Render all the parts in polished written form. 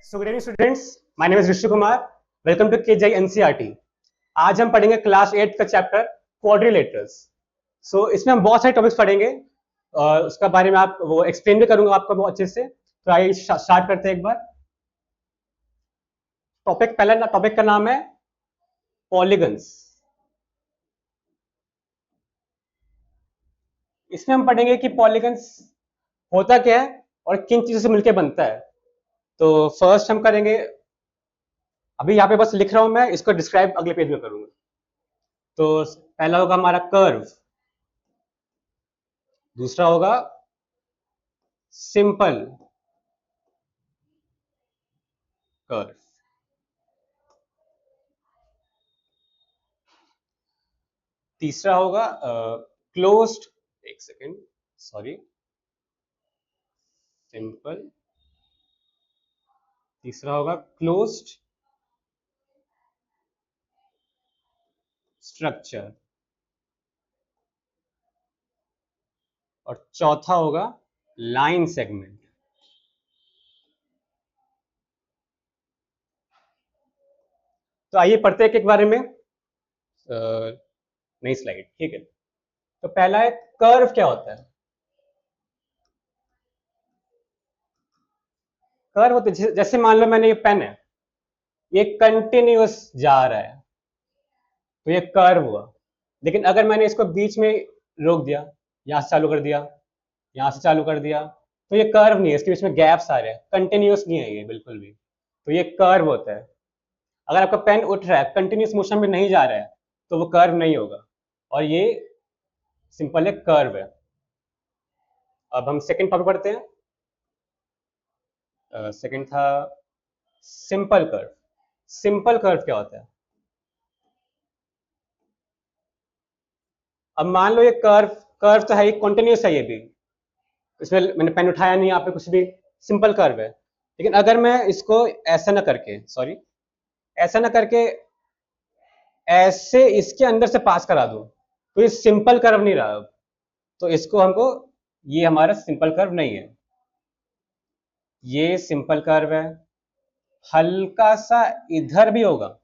So good evening students, my name is Rishi Kumar. Welcome to KGI NCERT. आज हम पढ़ेंगे class 8 का चैप्टर क्वाड्रिलेटरल्स। सो इसमें हम बहुत सारे टॉपिक्स पढ़ेंगे और उसका बारे में आप वो एक्सप्लेन भी करूंगा आपको बहुत अच्छे से। तो आइए स्टार्ट करते हैं एक बार। पहला टॉपिक का नाम है पॉलीगन्स। इसमें हम पढ़ेंगे कि पॉलीगन्स होता क्या है और किन चीजों से मिलकर बनता है। तो फर्स्ट हम करेंगे, अभी यहाँ पे बस लिख रहा हूं मैं, इसको डिस्क्राइब अगले पेज में करूंगा। तो पहला होगा हमारा कर्व, दूसरा होगा सिंपल कर्व, तीसरा होगा क्लोज्ड, एक सेकेंड सॉरी, सिंपल, तीसरा होगा क्लोज्ड स्ट्रक्चर और चौथा होगा लाइन सेगमेंट। तो आइए पढ़ते हैं एक बारे में। नई स्लाइड, ठीक है। तो पहला है कर्व क्या होता है। कर्व होते जैसे मान लो मैंने ये पेन है, ये कंटिन्यूअस जा रहा है तो ये कर्व हुआ। लेकिन अगर मैंने इसको बीच में रोक दिया, यहां से चालू कर दिया, यहां से चालू कर दिया, तो ये कर्व नहीं है, इसके बीच में गैप्स आ रहे हैं, कंटिन्यूअस नहीं है ये बिल्कुल भी। तो ये कर्व होता है। अगर आपका पेन उठ रहा है, कंटिन्यूअस मोशन में नहीं जा रहा है, तो वो कर्व नहीं होगा। और ये सिंपल एक कर्व है। अब हम सेकंड टॉपिक पढ़ते हैं। सेकंड था सिंपल कर्व। सिंपल कर्व क्या होता है। अब मान लो ये कर्व कर्व तो है, ये कंटिन्यूअस है, ये भी, इसमें मैंने पेन उठाया नहीं, यहाँ पे कुछ भी, सिंपल कर्व है। लेकिन अगर मैं इसको ऐसा ना करके, सॉरी, ऐसा ना करके ऐसे इसके अंदर से पास करा दूं, तो ये सिंपल कर्व नहीं रहा। अब तो इसको हमको, ये हमारा सिंपल कर्व नहीं है। ये सिंपल कर्व है। हल्का सा इधर भी होगा,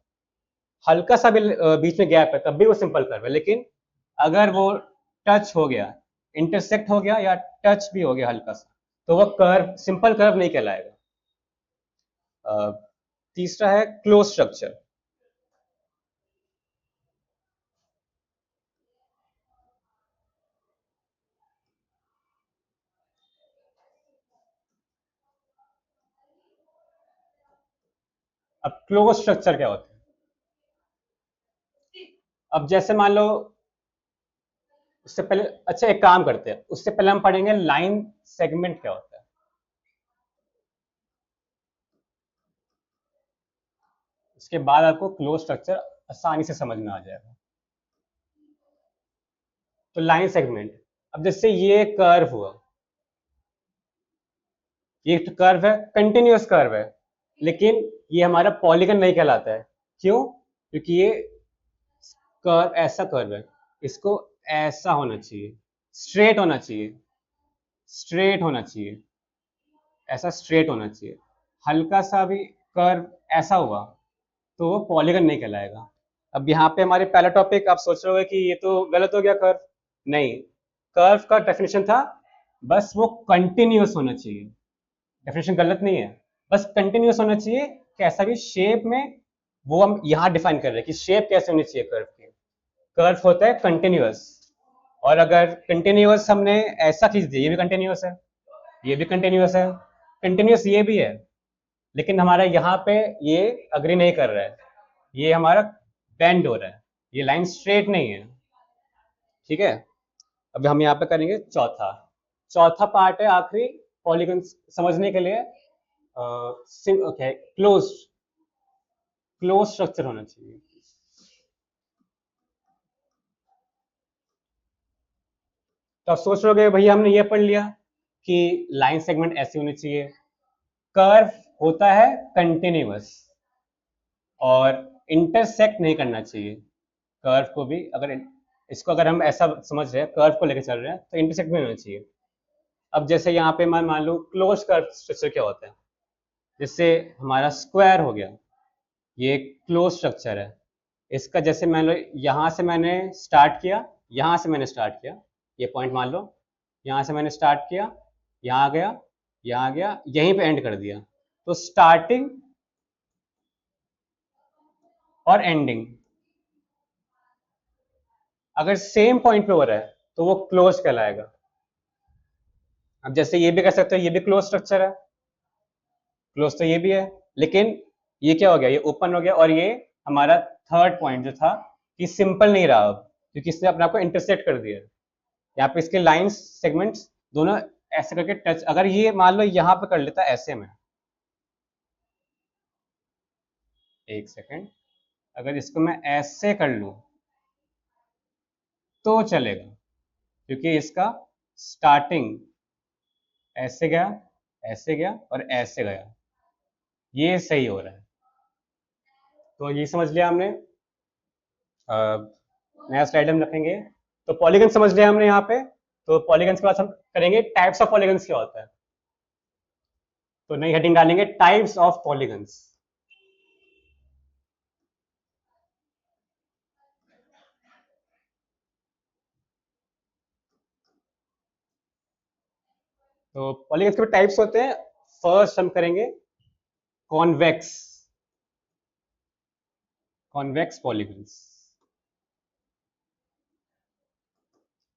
हल्का सा भी बीच में गैप है, तब भी वो सिंपल कर्व है। लेकिन अगर वो टच हो गया, इंटरसेक्ट हो गया या टच भी हो गया हल्का सा, तो वो कर्व सिंपल कर्व नहीं कहलाएगा। तीसरा है क्लोज स्ट्रक्चर। अब क्लोज स्ट्रक्चर क्या होता है। अब जैसे मान लो, उससे पहले, अच्छा एक काम करते हैं, उससे पहले हम पढ़ेंगे लाइन सेगमेंट क्या होता है। उसके बाद आपको क्लोज स्ट्रक्चर आसानी से समझ में आ जाएगा। तो लाइन सेगमेंट, अब जैसे ये कर्व हुआ, ये कर्व है, कंटिन्यूअस कर्व है, लेकिन ये हमारा पॉलीगन नहीं कहलाता है। क्यों? क्योंकि ये कर्व ऐसा कर्व है, इसको ऐसा होना चाहिए, स्ट्रेट होना चाहिए, स्ट्रेट होना चाहिए, ऐसा स्ट्रेट होना चाहिए। हल्का सा भी कर्व ऐसा हुआ तो वो पॉलीगन नहीं कहलाएगा। अब यहाँ पे हमारे पहला टॉपिक, आप सोच रहे हो कि ये तो गलत हो गया कर्व। नहीं, कर्व का डेफिनेशन था बस वो कंटिन्यूअस होना चाहिए। डेफिनेशन गलत नहीं है, बस कंटिन्यूअस होना चाहिए। कैसा भी शेप में, वो हम यहाँ डिफाइन कर रहे हैं कि शेप कैसे होनी चाहिए कर्व की। कर्व होता है कंटिन्यूअस, और अगर कंटिन्यूअस हमने ऐसा खींच दिया, ये भी कंटिन्यूअस है, ये भी कंटिन्यूअस है, कंटिन्यूअस ये भी है, लेकिन हमारा यहाँ पे ये अग्री नहीं कर रहा है, ये हमारा बेंड हो रहा है, ये लाइन स्ट्रेट नहीं है। ठीक है। अब हम यहाँ पे करेंगे चौथा, चौथा पार्ट है आखिरी पॉलीगन समझने के लिए। ओके, क्लोज, क्लोज स्ट्रक्चर होना चाहिए। तो आप सोच रहे हो भैया हमने ये पढ़ लिया कि लाइन सेगमेंट ऐसी होनी चाहिए, कर्व होता है कंटिन्यूअस और इंटरसेक्ट नहीं करना चाहिए कर्व को भी। अगर इसको अगर हम ऐसा समझ रहे हैं, कर्व को लेकर चल रहे हैं, तो इंटरसेक्ट भी होना चाहिए। अब जैसे यहाँ पे मान लो क्लोज कर्व स्ट्रक्चर क्या होता है। जैसे हमारा स्क्वायर हो गया, ये एक क्लोज स्ट्रक्चर है। इसका जैसे मान लो यहाँ से मैंने स्टार्ट किया, यहाँ से मैंने स्टार्ट किया, ये पॉइंट मान लो, यहाँ से मैंने स्टार्ट किया, यहाँ गया, यहाँ गया, यहीं पे एंड कर दिया। तो स्टार्टिंग और एंडिंग अगर सेम पॉइंट पे हो रहा है तो वो क्लोज कहलाएगा। अब जैसे ये भी कर सकते हो, ये भी क्लोज स्ट्रक्चर है, क्लोज तो ये भी है, लेकिन ये क्या हो गया, ये ओपन हो गया, और ये हमारा थर्ड पॉइंट जो था कि सिंपल नहीं रहा अब, क्योंकि इसने अपने आप को इंटरसेक्ट कर दिया। यहाँ पे इसके लाइंस सेगमेंट्स दोनों ऐसे करके टच, अगर ये मान लो यहाँ पे कर लेता ऐसे में, एक सेकेंड, अगर इसको मैं ऐसे कर लूं तो चलेगा, क्योंकि इसका स्टार्टिंग ऐसे गया, ऐसे गया और ऐसे गया, ये सही हो रहा है। तो ये समझ लिया हमने। नया स्लाइड हम रखेंगे। तो पॉलीगन समझ लिया हमने यहाँ पे। तो पॉलीगन्स के बाद हम करेंगे टाइप्स ऑफ पॉलीगन्स क्या होता है। तो नई हेडिंग डालेंगे टाइप्स ऑफ पॉलीगन्स। तो पॉलीगन्स के टाइप्स होते हैं। फर्स्ट हम करेंगे कॉन्वेक्स, कॉन्वेक्स पॉलीगन्स।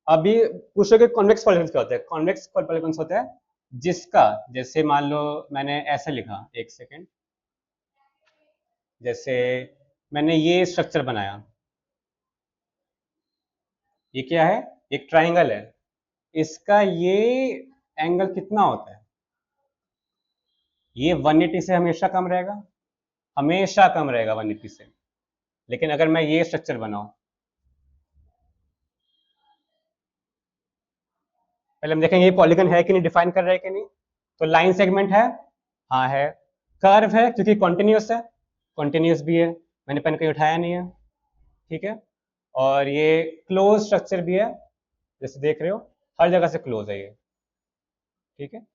अभी पूछोगे कॉन्वेक्स पॉलीगन्स क्या होता है। कॉन्वेक्स पॉलीगन्स होता है जिसका, जैसे मान लो मैंने ऐसे लिखा, एक सेकेंड, जैसे मैंने ये स्ट्रक्चर बनाया, ये क्या है, एक ट्राइंगल है, इसका ये एंगल कितना होता है, ये 180 से हमेशा कम रहेगा, हमेशा कम रहेगा 180 से। लेकिन अगर मैं ये स्ट्रक्चर बनाऊं, पहले हम देखेंगे ये पॉलीगन है कि नहीं, डिफाइन कर रहा है कि नहीं। तो लाइन सेगमेंट है, हाँ है। कर्व है क्योंकि कॉन्टिन्यूस है, कॉन्टिन्यूस भी है, मैंने पेन कहीं उठाया नहीं है, ठीक है। और ये क्लोज स्ट्रक्चर भी है, जैसे देख रहे हो हर जगह से क्लोज है ये, ठीक है।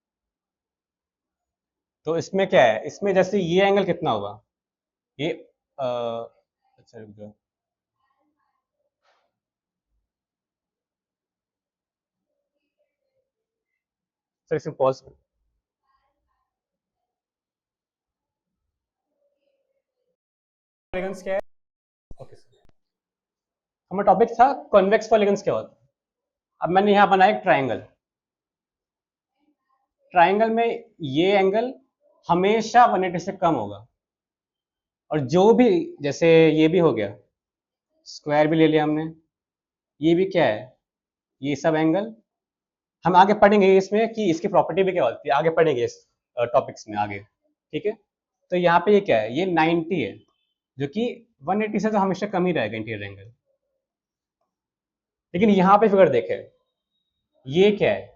तो इसमें क्या है, इसमें जैसे ये एंगल कितना होगा, ये अच्छा रुक जाओ, सर इसमें पॉज, पॉलीगन्स क्या है, ओके सर। हमारा टॉपिक था कॉन्वेक्स पॉलीगन्स क्या होता है। अब मैंने यहाँ बनाया एक ट्राइंगल, ट्राइंगल में ये एंगल हमेशा 180 से कम होगा, और जो भी, जैसे ये भी हो गया, स्क्वायर भी ले लिया हमने, ये भी क्या है, ये सब एंगल हम आगे पढ़ेंगे इसमें कि इसकी प्रॉपर्टी भी क्या होती है, आगे पढ़ेंगे इस टॉपिक्स में आगे, ठीक है। तो यहाँ पे ये क्या है, ये 90 है, जो कि 180 से तो हमेशा कम ही रहेगा इंटीरियर एंगल। लेकिन यहाँ पे फिगर देखें, ये क्या है,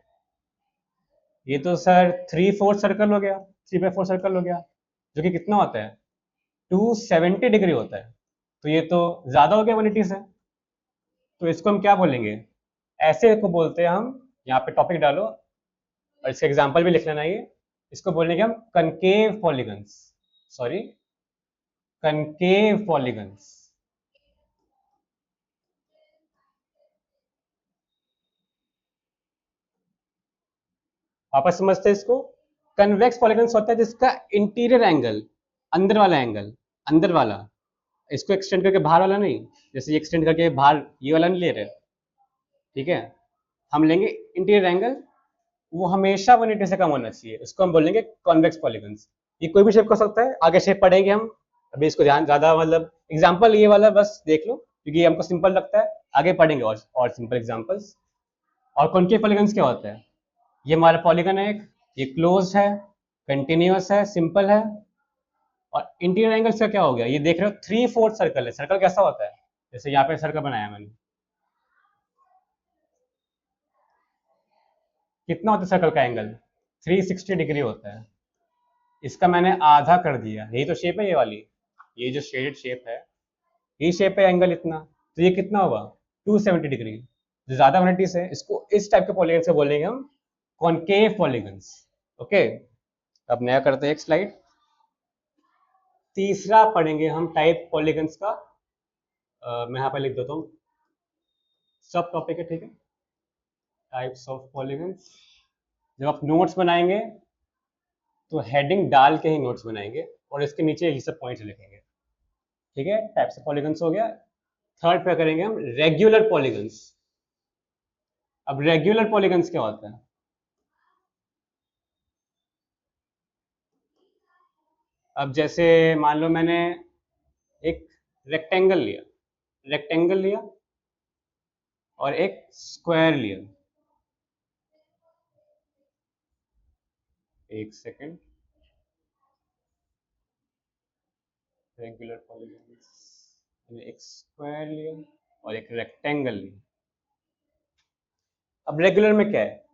ये तो सर 3/4 सर्कल हो गया, 3/4 सर्कल हो गया, जो कि कितना होता है, 270 डिग्री होता है। तो ये तो ज़्यादा हो गया 180 से। तो इसको हम क्या बोलेंगे, ऐसे को बोलते हैं हम, यहाँ पे टॉपिक डालो और इसका एग्जाम्पल भी लिख लेना, ये इसको बोलेंगे हम concave polygons, sorry concave polygons. वापस समझते हैं इसको। कन्वेक्स पॉलीगन्स होता है जिसका इंटीरियर एंगल, अंदर वाला एंगल, अंदर वाला, इसको एक्सटेंड करके बाहर वाला नहीं, जैसे ये एक्सटेंड करके बाहर ये वाला नहीं ले रहे, ठीक है। हम लेंगे इंटीरियर एंगल, वो हमेशा 180 से कम होना चाहिए, उसको हम बोलेंगे कॉन्वेक्स पॉलीगन्स। ये कोई भी शेप हो सकता है, आगे शेप पढ़ेंगे हम, अभी इसको ध्यान ज़्यादा, मतलब एग्जाम्पल ये वाला बस देख लो क्योंकि हमको सिंपल लगता है, आगे पढ़ेंगे और सिंपल एग्जाम्पल्स। और कॉन्केव पॉलीगन्स क्या होता है, ये हमारा पॉलीगन है एक, ये क्लोज है, कंटिन्यूस है, सिंपल है। और इंटीरियर एंगल का क्या हो गया, ये देख रहे हो 3/4 सर्कल है। सर्कल कैसा होता है, जैसे यहाँ पे सर्कल बनाया मैंने, कितना होता है सर्कल का एंगल, 360 डिग्री होता है। इसका मैंने आधा कर दिया, यही तो शेप है ये वाली, ये जो शेडेड शेप है, ये शेप है, एंगल इतना, तो ये कितना होगा 270 डिग्री, जो ज़्यादा 180 से। इसको इस टाइप के पॉलीगन से बोलेंगे हम कॉनकेव पॉलीगन्स, ओके। अब नया करते हैं एक स्लाइड। तीसरा पढ़ेंगे हम टाइप पॉलीगन्स का। मैं यहाँ पर लिख देता हूँ, सब टॉपिक है, ठीक है, टाइप्स ऑफ पॉलीगन्स। जब आप नोट्स बनाएंगे तो हेडिंग डाल के ही नोट्स बनाएंगे और इसके नीचे ये सब पॉइंट्स लिखेंगे, ठीक है। टाइप्स ऑफ पॉलीगन्स हो गया। थर्ड पे करेंगे हम रेगुलर पॉलीगन्स। अब रेगुलर पॉलीगन्स क्या होता है? अब जैसे मान लो मैंने एक रेक्टेंगल लिया और एक स्क्वायर लिया। एक सेकेंड, रेगुलर पॉलीगन्स, मैंने एक स्क्वायर लिया और एक रेक्टेंगल लिया। अब रेगुलर में क्या है?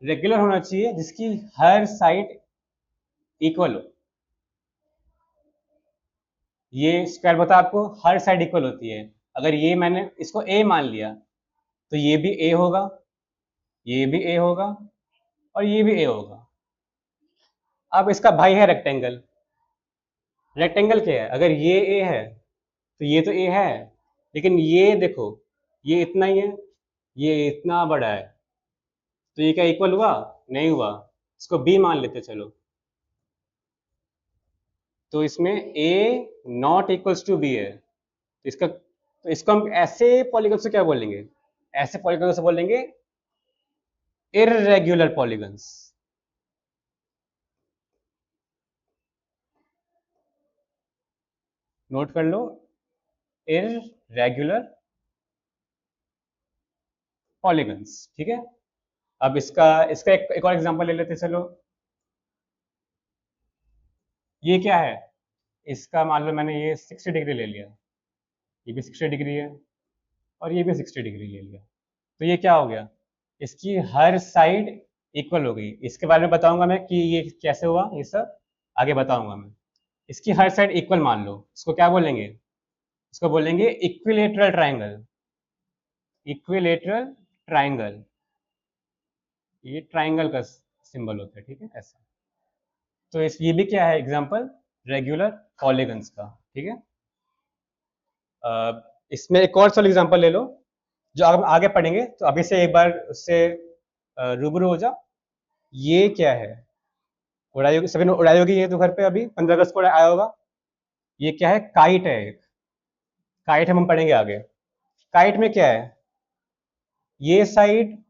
रेगुलर होना चाहिए जिसकी हर साइड इक्वल हो। ये स्क्वायर बता आपको हर साइड इक्वल होती है। अगर ये मैंने इसको ए मान लिया तो ये भी ए होगा, ये भी ए होगा और ये भी ए होगा। अब इसका भाई है रेक्टेंगल। रेक्टेंगल क्या है? अगर ये ए है तो ये तो ए है, लेकिन ये देखो ये इतना ही है, ये इतना बड़ा है, तो ये क्या इक्वल हुआ? नहीं हुआ। इसको बी मान लेते चलो। तो इसमें a not equals to B है, तो इसको हम ऐसे पॉलीगन से क्या बोलेंगे? ऐसे पॉलीगन से बोलेंगे इर्रेगुलर पॉलीगन्स। नोट कर लो, इर्रेगुलर पॉलीगन्स, ठीक है। अब इसका इसका एक और एग्जांपल ले लेते चलो। ये क्या है? इसका मान लो मैंने ये 60 डिग्री ले लिया, ये भी 60 डिग्री है और ये भी 60 डिग्री ले लिया, तो ये क्या हो गया? इसकी हर साइड इक्वल हो गई। इसके बारे में बताऊंगा मैं कि ये कैसे हुआ, ये सब आगे बताऊंगा मैं। इसकी हर साइड इक्वल मान लो, इसको क्या बोलेंगे? इसको बोलेंगे इक्विलेटरल ट्राइंगल। इक्विलेटरल ट्राइंगल, ये ट्राइंगल का सिंबल होता है, ठीक है, ऐसा। तो ये भी क्या है? एग्जांपल रेगुलर पॉलीगन्स का, ठीक है। इसमें एक और सा एग्जांपल ले लो जो हम आगे पढ़ेंगे, तो अभी से एक बार उससे रूबरू हो जाओ। ये क्या है? उड़ाई होगी, सभी ने उड़ाई होगी ये तो घर पे, अभी 15 अगस्त को आया होगा। ये क्या है? काइट है एक। काइट हम पढ़ेंगे आगे। काइट में क्या है? ये साइड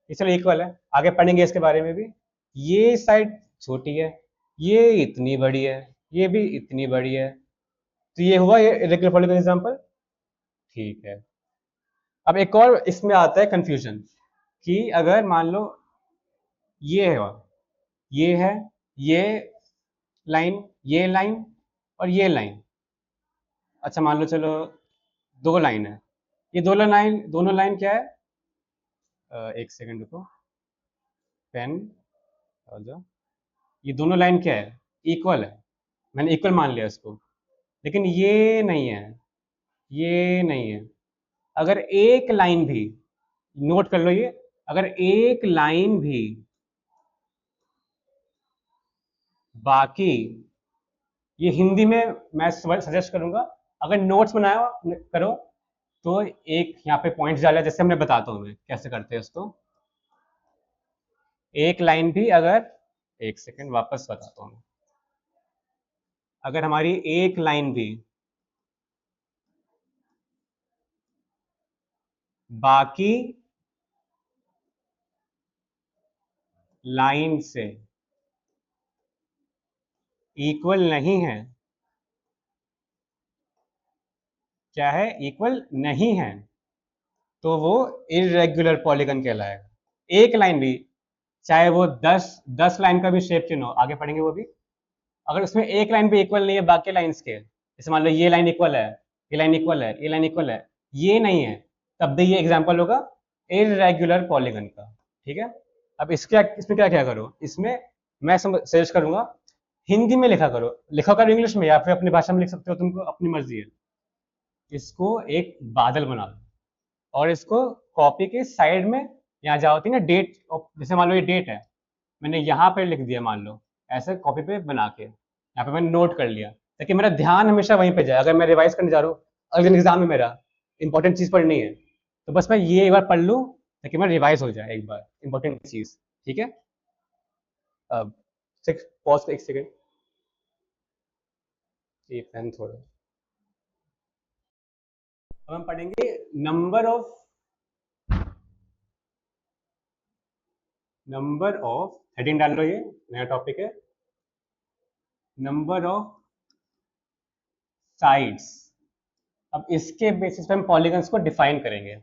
चलो इक्वल है, आगे पढ़ेंगे इसके बारे में भी। ये साइड छोटी है, ये इतनी बड़ी है, ये भी इतनी बड़ी है, तो ये हुआ ये इरेगुलर पॉलीगन एग्जांपल, ठीक है। अब एक और इसमें आता है कंफ्यूजन कि अगर मान लो ये है, ये है, ये लाइन, ये लाइन और ये लाइन, अच्छा मान लो चलो दो लाइन है, ये दोनों लाइन क्या है? एक सेकंड रुको, पेन आ जाओ। ये दोनों लाइन क्या है? इक्वल है, मैंने इक्वल मान लिया इसको, लेकिन ये नहीं है, ये नहीं है। अगर एक लाइन भी, नोट कर लो ये, अगर एक लाइन भी बाकी, ये हिंदी में मैं सजेस्ट करूंगा, अगर नोट्स बनाया करो तो एक यहाँ पे पॉइंट्स डाला, जैसे मैं बताता हूँ मैं कैसे करते हैं उसको। एक लाइन भी अगर, एक सेकंड वापस बताता हूँ मैं, अगर हमारी एक लाइन भी बाकी लाइन से इक्वल नहीं है, क्या है? इक्वल नहीं है, तो वो इरेगुलर पॉलीगन कहलाएगा। एक लाइन भी, चाहे वो 10 लाइन का भी शेप क्यों ना हो, आगे पढ़ेंगे वो भी, अगर उसमें एक लाइन भी इक्वल नहीं है बाकी लाइंस के, जैसे मान लो ये लाइन इक्वल है, ये लाइन इक्वल है, ये लाइन इक्वल है, ये नहीं है, तब भी ये एग्जांपल होगा इरेगुलर पॉलीगन का, ठीक है। अब इसमें क्या क्या करो, इसमें मैं सजेस्ट करूंगा हिंदी में लिखा करो इंग्लिश में, या फिर अपनी भाषा में लिख सकते हो, तुमको अपनी मर्जी है। इसको एक बादल बना दो और इसको कॉपी के साइड में, यहाँ जहाँ होती है ना डेट, जैसे मान लो ये डेट है, मैंने यहाँ पे लिख दिया मान लो, ऐसे कॉपी पे बना के यहाँ पे मैंने नोट कर लिया, ताकि मेरा ध्यान हमेशा वहीं पे जाए। अगर मैं रिवाइज करने जा रहा हूँ, अगले दिन एग्जाम में मेरा इंपॉर्टेंट चीज़ पढ़नी है, तो बस मैं ये एक बार पढ़ लूँ ताकि मेरा रिवाइज हो जाए एक बार इंपॉर्टेंट चीज़। ठीक है, अब पॉज 1 सेकेंड, ये पेन थोड़ा। अब हम पढ़ेंगे नंबर ऑफ हेडिंग डाल लो, ये नया टॉपिक है, नंबर ऑफ साइड्स। अब इसके बेसिस पे हम पॉलीगन्स को डिफाइन करेंगे।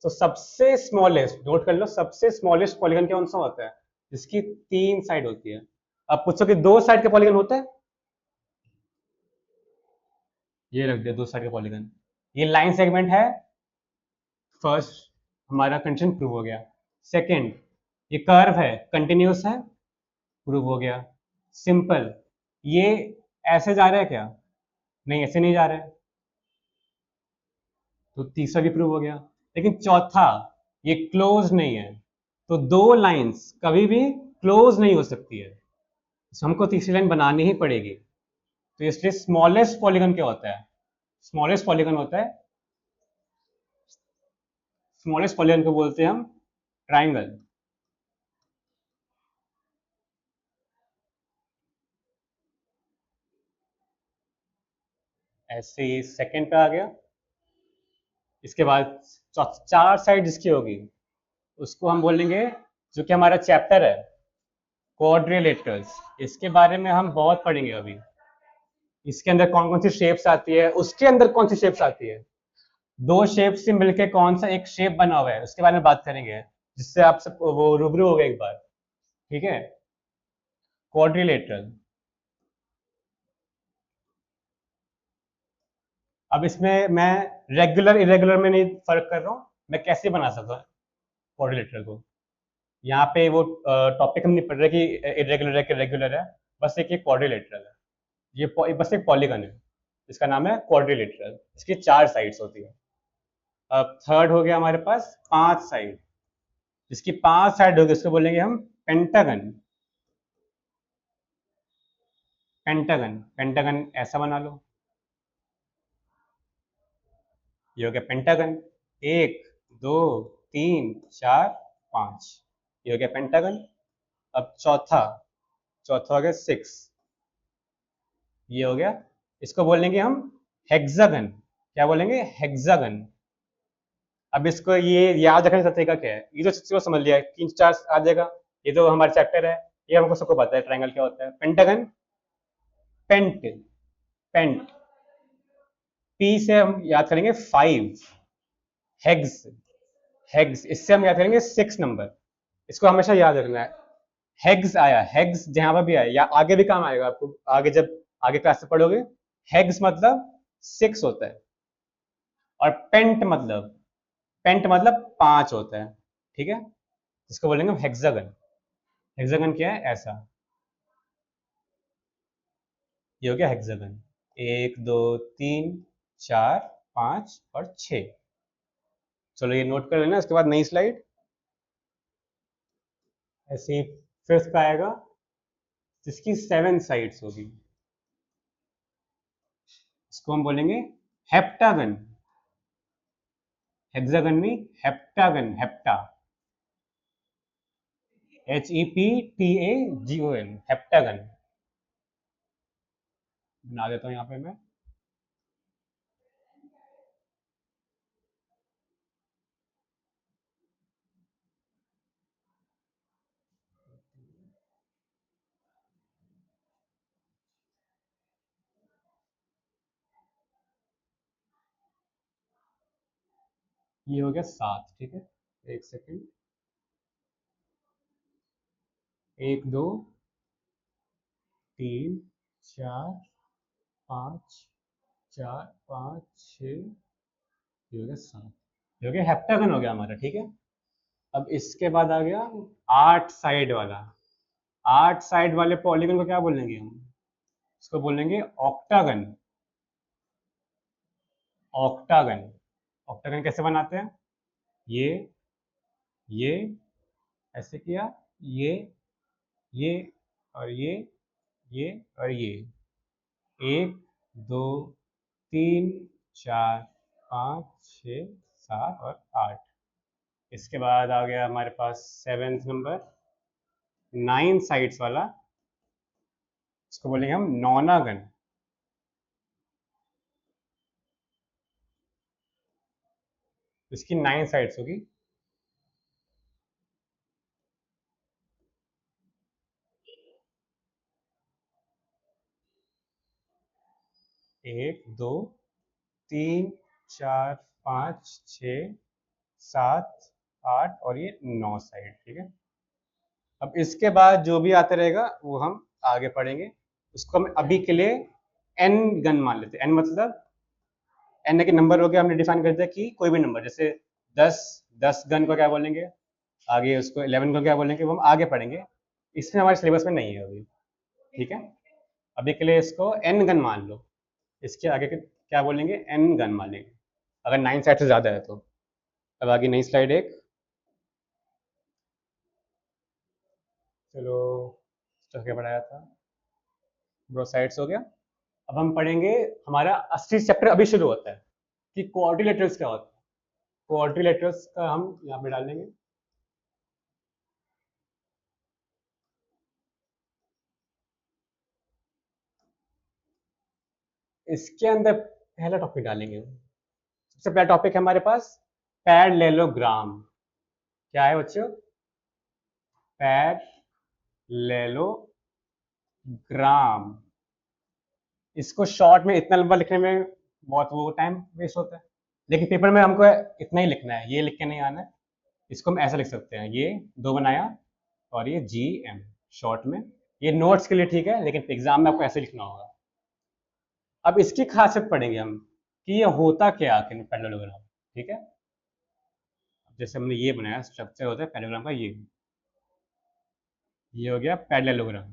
तो सबसे स्मॉलेस्ट, नोट कर लो, सबसे स्मॉलेस्ट पॉलीगन कौन सा होता है? जिसकी 3 साइड होती है। अब पूछो कि 2 साइड के पॉलीगन होते हैं, ये रख दिया 2 साइड का पॉलीगन। ये लाइन सेगमेंट है, फर्स्ट हमारा कंडीशन प्रूव हो गया। सेकंड, ये कर्व है, कंटिन्यूस है, प्रूव हो गया। सिंपल, ये ऐसे जा रहा है क्या? नहीं, ऐसे नहीं जा रहा है, तो तीसरा भी प्रूव हो गया। लेकिन चौथा, ये क्लोज नहीं है, तो 2 लाइंस कभी भी क्लोज नहीं हो सकती है, तो हमको तीसरी लाइन बनानी ही पड़ेगी। तो इसलिए स्मॉलेस्ट पॉलीगन क्या होता है? स्मॉलेस्ट पॉलीगन होता है, स्मॉलेस्ट पॉलीगन को बोलते हैं हम ट्राइंगल। ऐसे ही सेकंड पे आ गया। इसके बाद 4 साइड जिसकी होगी उसको हम बोलेंगे, जो कि हमारा चैप्टर है क्वाड्रिलेटरल्स, इसके बारे में हम बहुत पढ़ेंगे अभी। इसके अंदर कौन कौन सी शेप्स आती है, उसके अंदर कौन सी शेप्स आती है, 2 शेप से मिलके कौन सा एक शेप बना हुआ है, उसके बारे में बात करेंगे, जिससे आप सब वो रूबरू हो गए एक बार। ठीक है, क्वाड्रिलेटरल। अब इसमें मैं रेगुलर इरेगुलर में नहीं फर्क कर रहा हूँ, मैं कैसे बना सकता हूँ क्वाड्रिलेटरल को। यहाँ पे वो टॉपिक हम नहीं पढ़ रहे कि इरेगुलर है कि रेगुलर है, बस एक क्वाड्रिलेटरल है। ये बस एक पॉलीगन है, इसका नाम है क्वाड्रिलेटरल, इसकी 4 साइड्स होती है। अब थर्ड हो गया हमारे पास 5 साइड, जिसकी 5 साइड होगी उसको बोलेंगे हम पेंटागन। पेंटागन, पेंटागन ऐसा बना लो, ये हो गया पेंटागन। 1 2 3 4 5, ये हो गया पेंटागन। अब चौथा, चौथा हो गया 6, ये हो गया, इसको बोलेंगे हम हेक्सागन। क्या बोलेंगे? हेक्सागन। अब इसको ये याद रखने का तरीका क्या है, ये तो समझ लिया, 3 4 आ जाएगा, ये तो हमारा चैप्टर है, ये हमको सबको पता है ट्रायंगल क्या होता है। पेंटागन, पेंट, पेंट, पी से हम याद करेंगे 5, हेग्स, हेग्स, इससे हम याद करेंगे 6 नंबर, इसको हमेशा याद रखना है। हेग्स आया, हेग्स जहां पर भी आया या आगे भी काम आएगा आपको, आगे जब आगे क्लास से पढ़ोगे, हेग्स मतलब 6 होता है। और पेंट मतलब 5 होता है। ठीक है, इसको बोलेंगे हम हेक्सागन। हेक्सागन क्या है? ऐसा, ये हो गया हेक्सागन। 1 2 3 4 5 और 6। चलो ये नोट कर लेना, उसके बाद नई स्लाइड। ऐसे ही फिफ्थ का आएगा, जिसकी 7 साइड्स होगी, इसको हम बोलेंगे हेप्टागन। हेक्सागन में हेप्टागन, हेप्टा, HEPTAGON, हेप्टागन बना देता हूं यहाँ पे मैं। ये हो गया 7। ठीक है, 1 सेकेंड, 1 2 3 4 5 4 5 6, ये हो गया 7, ये हो गया हेप्टागन हो गया हमारा। ठीक है, अब इसके बाद आ गया 8 साइड वाला। 8 साइड वाले पॉलीगन को क्या बोलेंगे हम? इसको बोलेंगे ऑक्टागन। ऑक्टागन, ऑक्टागन कैसे बनाते हैं? ये ये ऐसे किया, ये ये और ये और ये, 1 2 3 4 5 6 7 और 8। इसके बाद आ गया हमारे पास 7th नंबर, 9 साइड्स वाला। इसको बोलेंगे हम नौनागन। इसकी 9 साइड्स होगी। एक, दो, तीन, चार, पाँच, छ, सात, आठ और ये 9 साइड। ठीक है। अब इसके बाद जो भी आता रहेगा वो हम आगे पढ़ेंगे। उसको हम अभी के लिए एन गन मान लेते हैं। एन मतलब एन के नंबर हो गया, हमने डिफाइन कर दिया कि कोई भी नंबर, जैसे 10 गन को क्या बोलेंगे, आगे उसको 11 को क्या बोलेंगे, वो हम आगे पढ़ेंगे। इसमें हमारे सिलेबस में नहीं है अभी। ठीक है। अभी के लिए इसको एन गन मान लो। इसके आगे के क्या बोलेंगे, एन गन मान लेंगे अगर 9 साइड से ज़्यादा है तो। अब आगे नई स्लाइड एक। चलो, तो क्या पढ़ाया था, ब्रो साइड्स हो गया। अब हम पढ़ेंगे, हमारा असली चैप्टर अभी शुरू होता है कि क्वाड्रिलेटरल्स क्या होता है। क्वाड्रिलेटरल्स का हम यहाँ पे डालेंगे। इसके अंदर पहला टॉपिक डालेंगे। सबसे पहला टॉपिक है हमारे पास पैरेललोग्राम। क्या है बच्चों, पैरेललोग्राम। इसको शॉर्ट में इतना लंबा लिखने में बहुत वो टाइम वेस्ट होता है, लेकिन पेपर में हमको इतना ही लिखना है, ये लिख के नहीं आना है। इसको हम ऐसा लिख सकते हैं, ये दो बनाया और ये जी एम शॉर्ट में। ये नोट्स के लिए ठीक है, लेकिन एग्जाम में आपको ऐसे लिखना होगा। अब इसकी खासियत पढ़ेंगे हम कि ये होता क्या आखिर पैरेललोग्राम। ठीक है। जैसे हमने ये बनाया, स्ट्रक्चर होता है पैरेललोग्राम का, ये हो गया पैरेललोग्राम।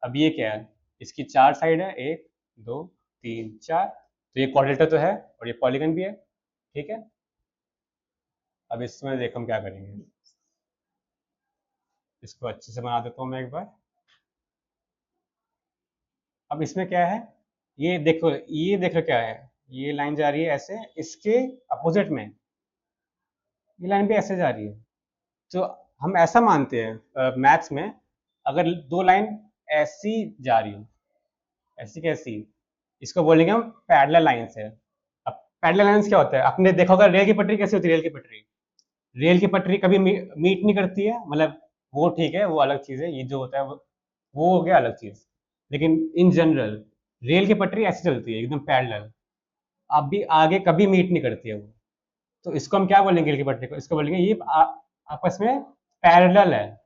अब ये क्या है, इसकी 4 साइड है, 1 2 3 4। तो ये क्वाड्रिलेटरल तो है और ये पॉलीगन भी है। ठीक है। अब इसमें देखो हम क्या करेंगे, इसको अच्छे से बना देता हूँ मैं एक बार। अब इसमें क्या है, ये देखो क्या है, ये लाइन जा रही है ऐसे, इसके अपोजिट में ये लाइन भी ऐसे जा रही है। तो हम ऐसा मानते हैं मैथ्स में, अगर दो लाइन ऐसी जा रही हो, ऐसी कैसी, इसको बोलेंगे हम पैरेलल लाइंस है। अब पैरेलल लाइंस क्या होता है, आपने देखा होगा रेल की पटरी कैसी होती है। रेल की पटरी कभी मीट नहीं करती है, मतलब वो ठीक है, वो अलग चीज़ है। ये जो होता है वो हो गया अलग चीज़। लेकिन इन जनरल रेल की पटरी ऐसे चलती है एकदम पैरेलल, अब भी आगे कभी मीट नहीं करती है वो। तो इसको हम क्या बोलेंगे, रेल की पटरी को, इसको बोलेंगे ये आपस में पैरेलल है,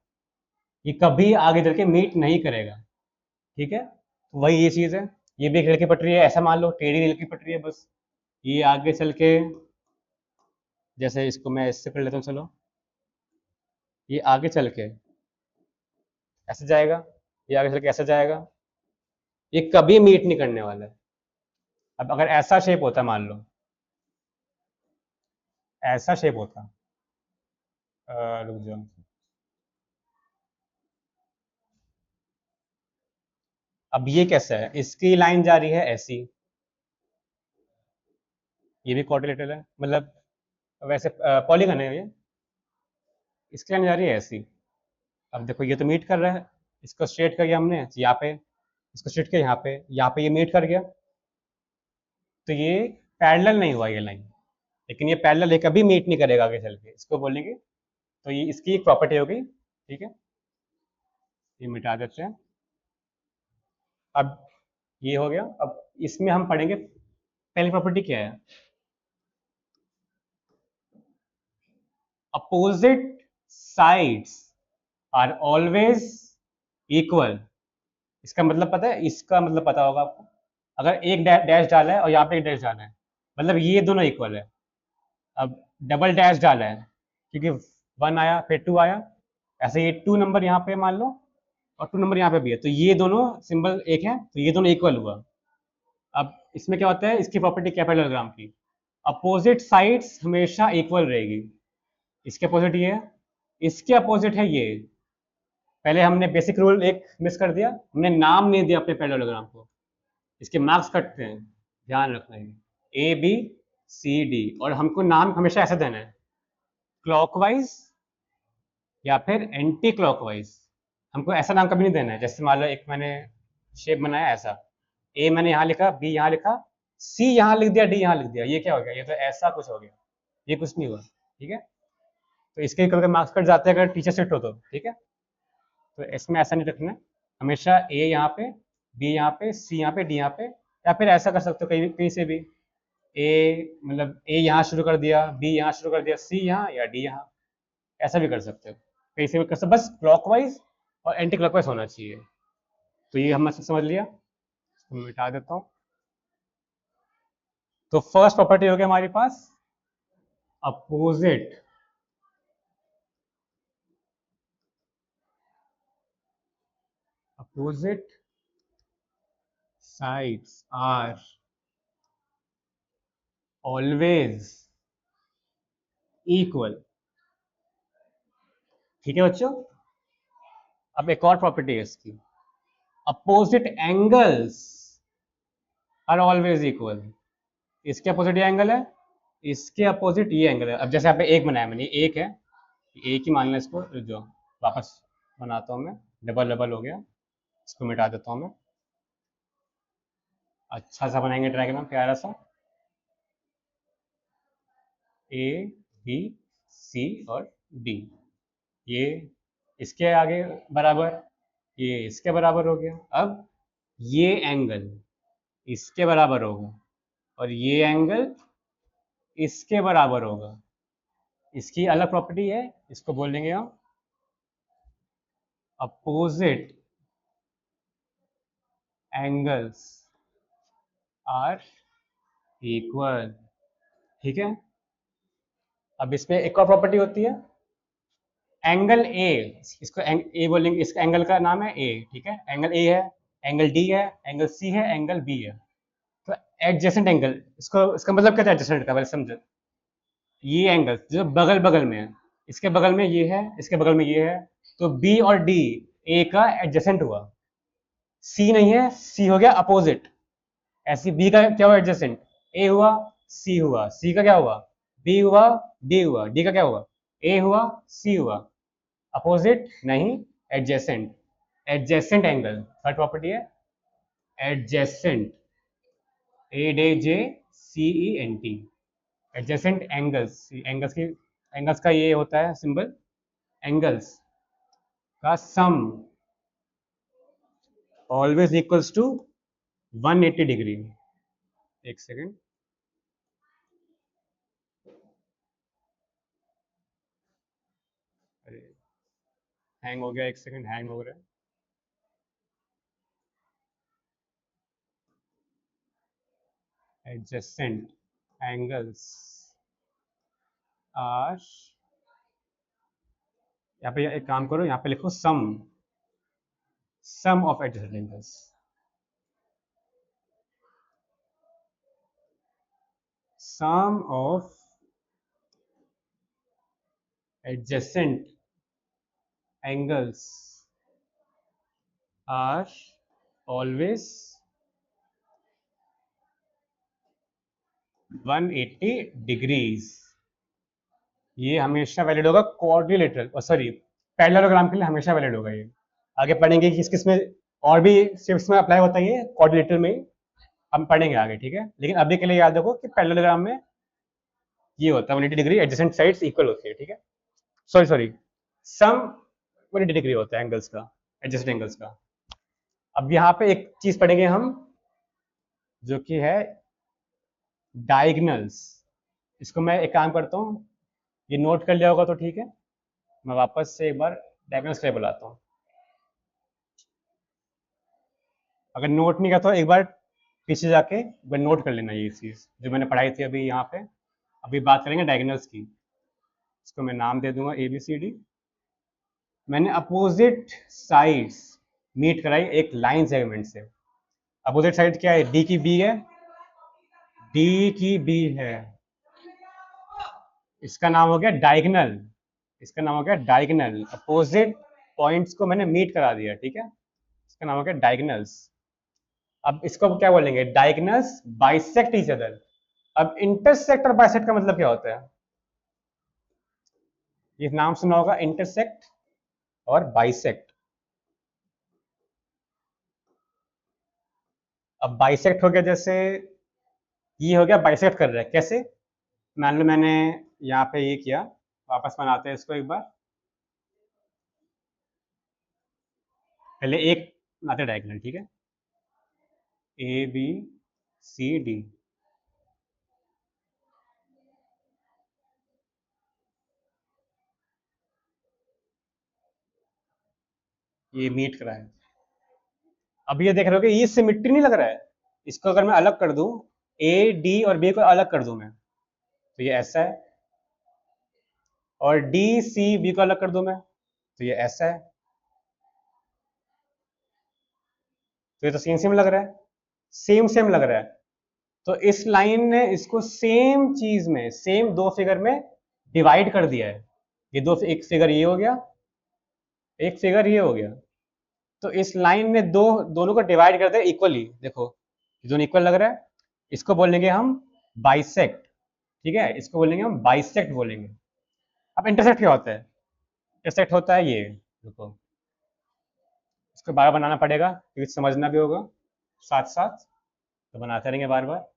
ये कभी आगे चल के मीट नहीं करेगा। ठीक है। तो वही ये चीज़ है, ये भी एक रेल की पटरी है, ऐसा मान लो टेढ़ी रेल की पटरी है बस। ये आगे चल के, जैसे इसको मैं इससे कर लेता हूँ, चलो ये आगे चल के ऐसे जाएगा, ये आगे चल के ऐसे जाएगा, ये कभी मीट नहीं करने वाला है। अब अगर ऐसा शेप होता, मान लो ऐसा शेप होता, रुक जाओ, अब ये कैसा है, इसकी लाइन जा रही है ऐसी, ये भी क्वाड्रिलेटरल है, मतलब वैसे पॉलीगन है ये, इसकी लाइन जा रही है ऐसी। अब देखो ये तो मीट कर रहा है, इसको स्ट्रेट कर गया हमने यहाँ पे, इसको स्ट्रेट किया यहाँ पे ये मीट कर गया। तो ये पैरेलल नहीं हुआ ये लाइन, लेकिन ये पैरेलल है, कभी मीट नहीं करेगा आगे चल के, इसको बोलेंगे। तो ये इसकी एक प्रॉपर्टी हो गई। ठीक है। ये मिटा देते हैं। अब ये हो गया। अब इसमें हम पढ़ेंगे पहली प्रॉपर्टी क्या है, opposite sides are always equal. इसका मतलब पता है, इसका मतलब पता होगा आपको, अगर एक डैश डाला है और यहाँ पे एक डैश डाला है, मतलब ये दोनों इक्वल है। अब डबल डैश डाला है क्योंकि 1 आया फिर 2 आया, ऐसे ये 2 नंबर यहाँ पे मान लो और 2 नंबर यहाँ पे भी है, तो ये दोनों सिंबल एक है, तो ये दोनों इक्वल हुआ। अब इसमें क्या होता है, इसकी प्रॉपर्टी क्या है पैरेललोग्राम की, अपोजिट साइड्स हमेशा इक्वल रहेगी। इसके अपोजिट ये है, इसके अपोजिट है ये। पहले हमने बेसिक रूल एक मिस कर दिया, हमने नाम नहीं दिया अपने पैरेललोग्राम को। इसके मार्क्स कटते हैं, ध्यान रखना है। ए बी सी डी, और हमको नाम हमेशा ऐसे देना है, क्लॉकवाइज या फिर एंटी क्लॉकवाइज। हमको ऐसा नाम कभी नहीं देना है। जैसे मान लो एक मैंने शेप बनाया ऐसा, ए मैंने यहाँ लिखा, बी यहाँ लिखा, सी यहाँ लिख दिया, डी यहाँ लिख दिया, ये क्या हो गया? ये तो ऐसा कुछ हो गया, ये कुछ नहीं हुआ, ठीक है। तो इसके कभी मार्क्स कट जाते हैं अगर टीचर स्ट्रिक्ट हो तो, ठीक है। तो इसमें ऐसा नहीं रखना है, हमेशा ए यहाँ पे, बी यहाँ पे, सी यहाँ पे, डी यहाँ पे, या फिर ऐसा कर सकते हो कहीं कहीं से भी, ए मतलब ए यहाँ शुरू कर दिया, बी यहाँ शुरू कर दिया, सी यहाँ या डी यहाँ, ऐसा भी कर सकते हो, कहीं से भी कर सकते हो, बस क्लॉकवाइज और एंटी क्लॉकवाइज होना चाहिए। तो ये हम समझ लिया, इसको मैं मिटा देता हूँ। तो फर्स्ट प्रॉपर्टी हो गया हमारे पास opposite sides are always equal, ठीक है बच्चों। अब एक और प्रॉपर्टी है इसकी, opposite angles are always equal. इसके अपोजिट ये एंगल है, इसके अपोजिट ये एंगल है। अब जैसे यहाँ पे एक बनाया मैंने, एक है, एक ही मान लें इसको, जो वापस बनाता हूँ मैं, डबल डबल हो गया, इसको मिटा देता हूँ मैं। अच्छा सा बनाएंगे ट्रायंगल प्यारा सा, ए बी सी और डी, ये इसके आगे बराबर, ये इसके बराबर हो गया। अब ये एंगल इसके बराबर होगा और ये एंगल इसके बराबर होगा। इसकी अलग प्रॉपर्टी है, इसको बोलेंगे हम अपोजिट एंगल्स आर इक्वल, ठीक है। अब इसमें एक और प्रॉपर्टी होती है, एंगल ए, इसको ए बोलेंगे, इसका एंगल का नाम है ए, ठीक है। एंगल ए है, एंगल डी है, एंगल सी है, एंगल बी है। तो एडजेसेंट एंगल, इसको इसका मतलब क्या था एडजेसेंट का, पहले समझो। ये एंगल जो बगल बगल में है, इसके बगल में ये है, इसके बगल में ये है, तो बी और डी ए का एडजेसेंट हुआ। सी नहीं है, सी हो गया अपोजिट। ऐसी बी का क्या हुआ एडजेसेंट, ए हुआ, सी हुआ, सी का क्या हुआ, बी हुआ, डी हुआ, डी का क्या हुआ, ए हुआ, सी हुआ। अपोजिट नहीं, adjacent. Adjacent angle third property है, adjacent, A D J C E N T, adjacent angles. Angles की, एंगल्स का ये होता है सिंबल, एंगल्स का sum always equals to 180 degree. एक सेकेंड, अरे हैंग हो गया, एक सेकेंड, हैंग हो रहा है। adjacent angles are, यहाँ पे एक काम करो, यहाँ पे लिखो sum of adjacent angles। Sum of adjacent angles are always 180 degrees. ये हमेशा वैलिड होगा क्वाड्रिलेटरल, सॉरी पैरेललोग्राम के लिए हमेशा वैलिड होगा ये। आगे पढ़ेंगे कि किस किस में और भी शेप्स में अप्लाई होता है ये, क्वाड्रिलेटरल में हम पढ़ेंगे आगे, ठीक है। लेकिन अभी के लिए याद रखो कि पैरेललोग्राम में ये होता है 180 डिग्री, एडजेसेंट साइड्स इक्वल होती है, ठीक है। सॉरी सम 180 डिग्री होता है एंगल्स का, एडजेसेंट एंगल्स का। अब यहाँ पे एक चीज पढ़ेंगे हम जो कि है डायगनल्स। इसको मैं एक काम करता हूँ, ये नोट कर लिया होगा तो ठीक है, मैं वापस से एक बार डायगनल्स के लिए बुलाता हूँ। अगर नोट नहीं किया तो एक बार पीछे जाके एक बार नोट कर लेना ये चीज़ जो मैंने पढ़ाई थी अभी यहाँ पे। अभी बात करेंगे डायगनल्स की, इसको मैं नाम दे दूंगा ABCD। मैंने अपोजिट साइड्स मीट कराई एक लाइन सेगमेंट से। अपोजिट साइड क्या है, डी की बी है, डी की बी है, इसका नाम हो गया डायगनल, इसका नाम हो गया डायगनल। अपोजिट पॉइंट्स को मैंने मीट करा दिया, ठीक है, इसका नाम हो गया डायगनल्स। अब इसको क्या बोलेंगे, डायगनल्स बाइसेक्ट ईच अदर। अब इंटरसेक्ट और बाइसेक्ट का मतलब क्या होता है, ये नाम सुना होगा, इंटरसेक्ट और बाइसेक्ट। अब बाइसेक्ट हो गया, जैसे ये हो गया बाइसेक्ट कर रहा है, कैसे, मान लो मैंने यहाँ पे ये किया, वापस बनाते हैं इसको एक बार, पहले एक बनाते डायगोनल, ठीक है, ए बी सी डी, ये मीट करा है। अब ये देख रहे हो कि ये सिमिट्री नहीं लग रहा है, इसको अगर मैं अलग कर दूं, ए डी और बी को अलग कर दूं मैं, तो ये ऐसा है, और डी सी बी को अलग कर दूं मैं, तो ये ऐसा है, तो ये तो सेम सेम लग रहा है, सेम सेम लग रहा है। तो इस लाइन ने इसको सेम चीज में, सेम दो फिगर में डिवाइड कर दिया है। ये दो, एक फिगर ये हो गया, एक फिगर ये हो गया, तो इस लाइन ने दोनों को डिवाइड कर दिया इक्वली। देखो ये दोनों इक्वल लग रहा है, इसको बोलेंगे हम बाइसेक्ट, ठीक है, इसको बोलेंगे हम बाइसेक्ट बोलेंगे। अब इंटरसेक्ट क्या होता है, इंटरसेक्ट होता है ये, देखो इसको बार बनाना पड़ेगा क्योंकि समझना भी होगा साथ साथ, तो बनाते रहेंगे बार बार।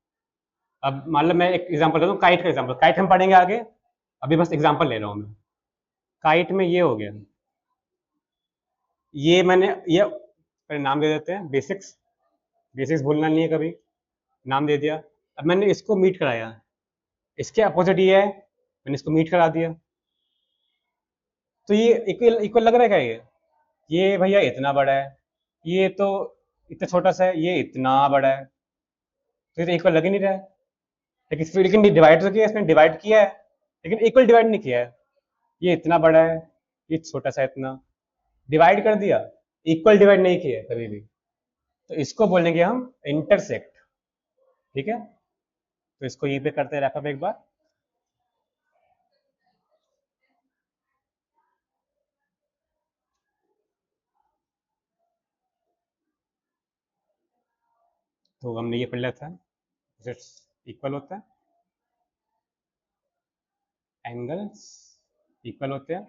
अब मान लो मैं एक एग्जांपल दे दूं, काइट का एग्जांपल, काइट हम पढ़ेंगे आगे, अभी बस एग्जांपल ले रहा हूं मैं। काइट में ये हो गया, ये मैंने ये पहले नाम दे देते हैं, बेसिक्स, बेसिक्स भूलना नहीं है कभी, नाम दे दिया। अब मैंने इसको मीट कराया, इसके अपोजिट ये है, मैंने इसको मीट करा दिया, तो ये इक्वल इक्वल लग रहा है क्या, ये भैया इतना बड़ा है, ये तो इतना छोटा सा है, ये इतना बड़ा है, तो ये तो इक्वल लग ही नहीं रहा है। लेकिन डिवाइड तो किया, इसने डिवाइड किया है, लेकिन इक्वल डिवाइड नहीं किया है, ये इतना बड़ा है, ये छोटा सा इतना, डिवाइड कर दिया, इक्वल डिवाइड नहीं किया है कभी भी, तो इसको बोलेंगे हम इंटरसेक्ट, ठीक है। तो इसको ये पे करते हैं रैपअप एक बार। तो हमने ये पढ़ लिया था, इक्वल होता है, एंगल्स इक्वल होते हैं,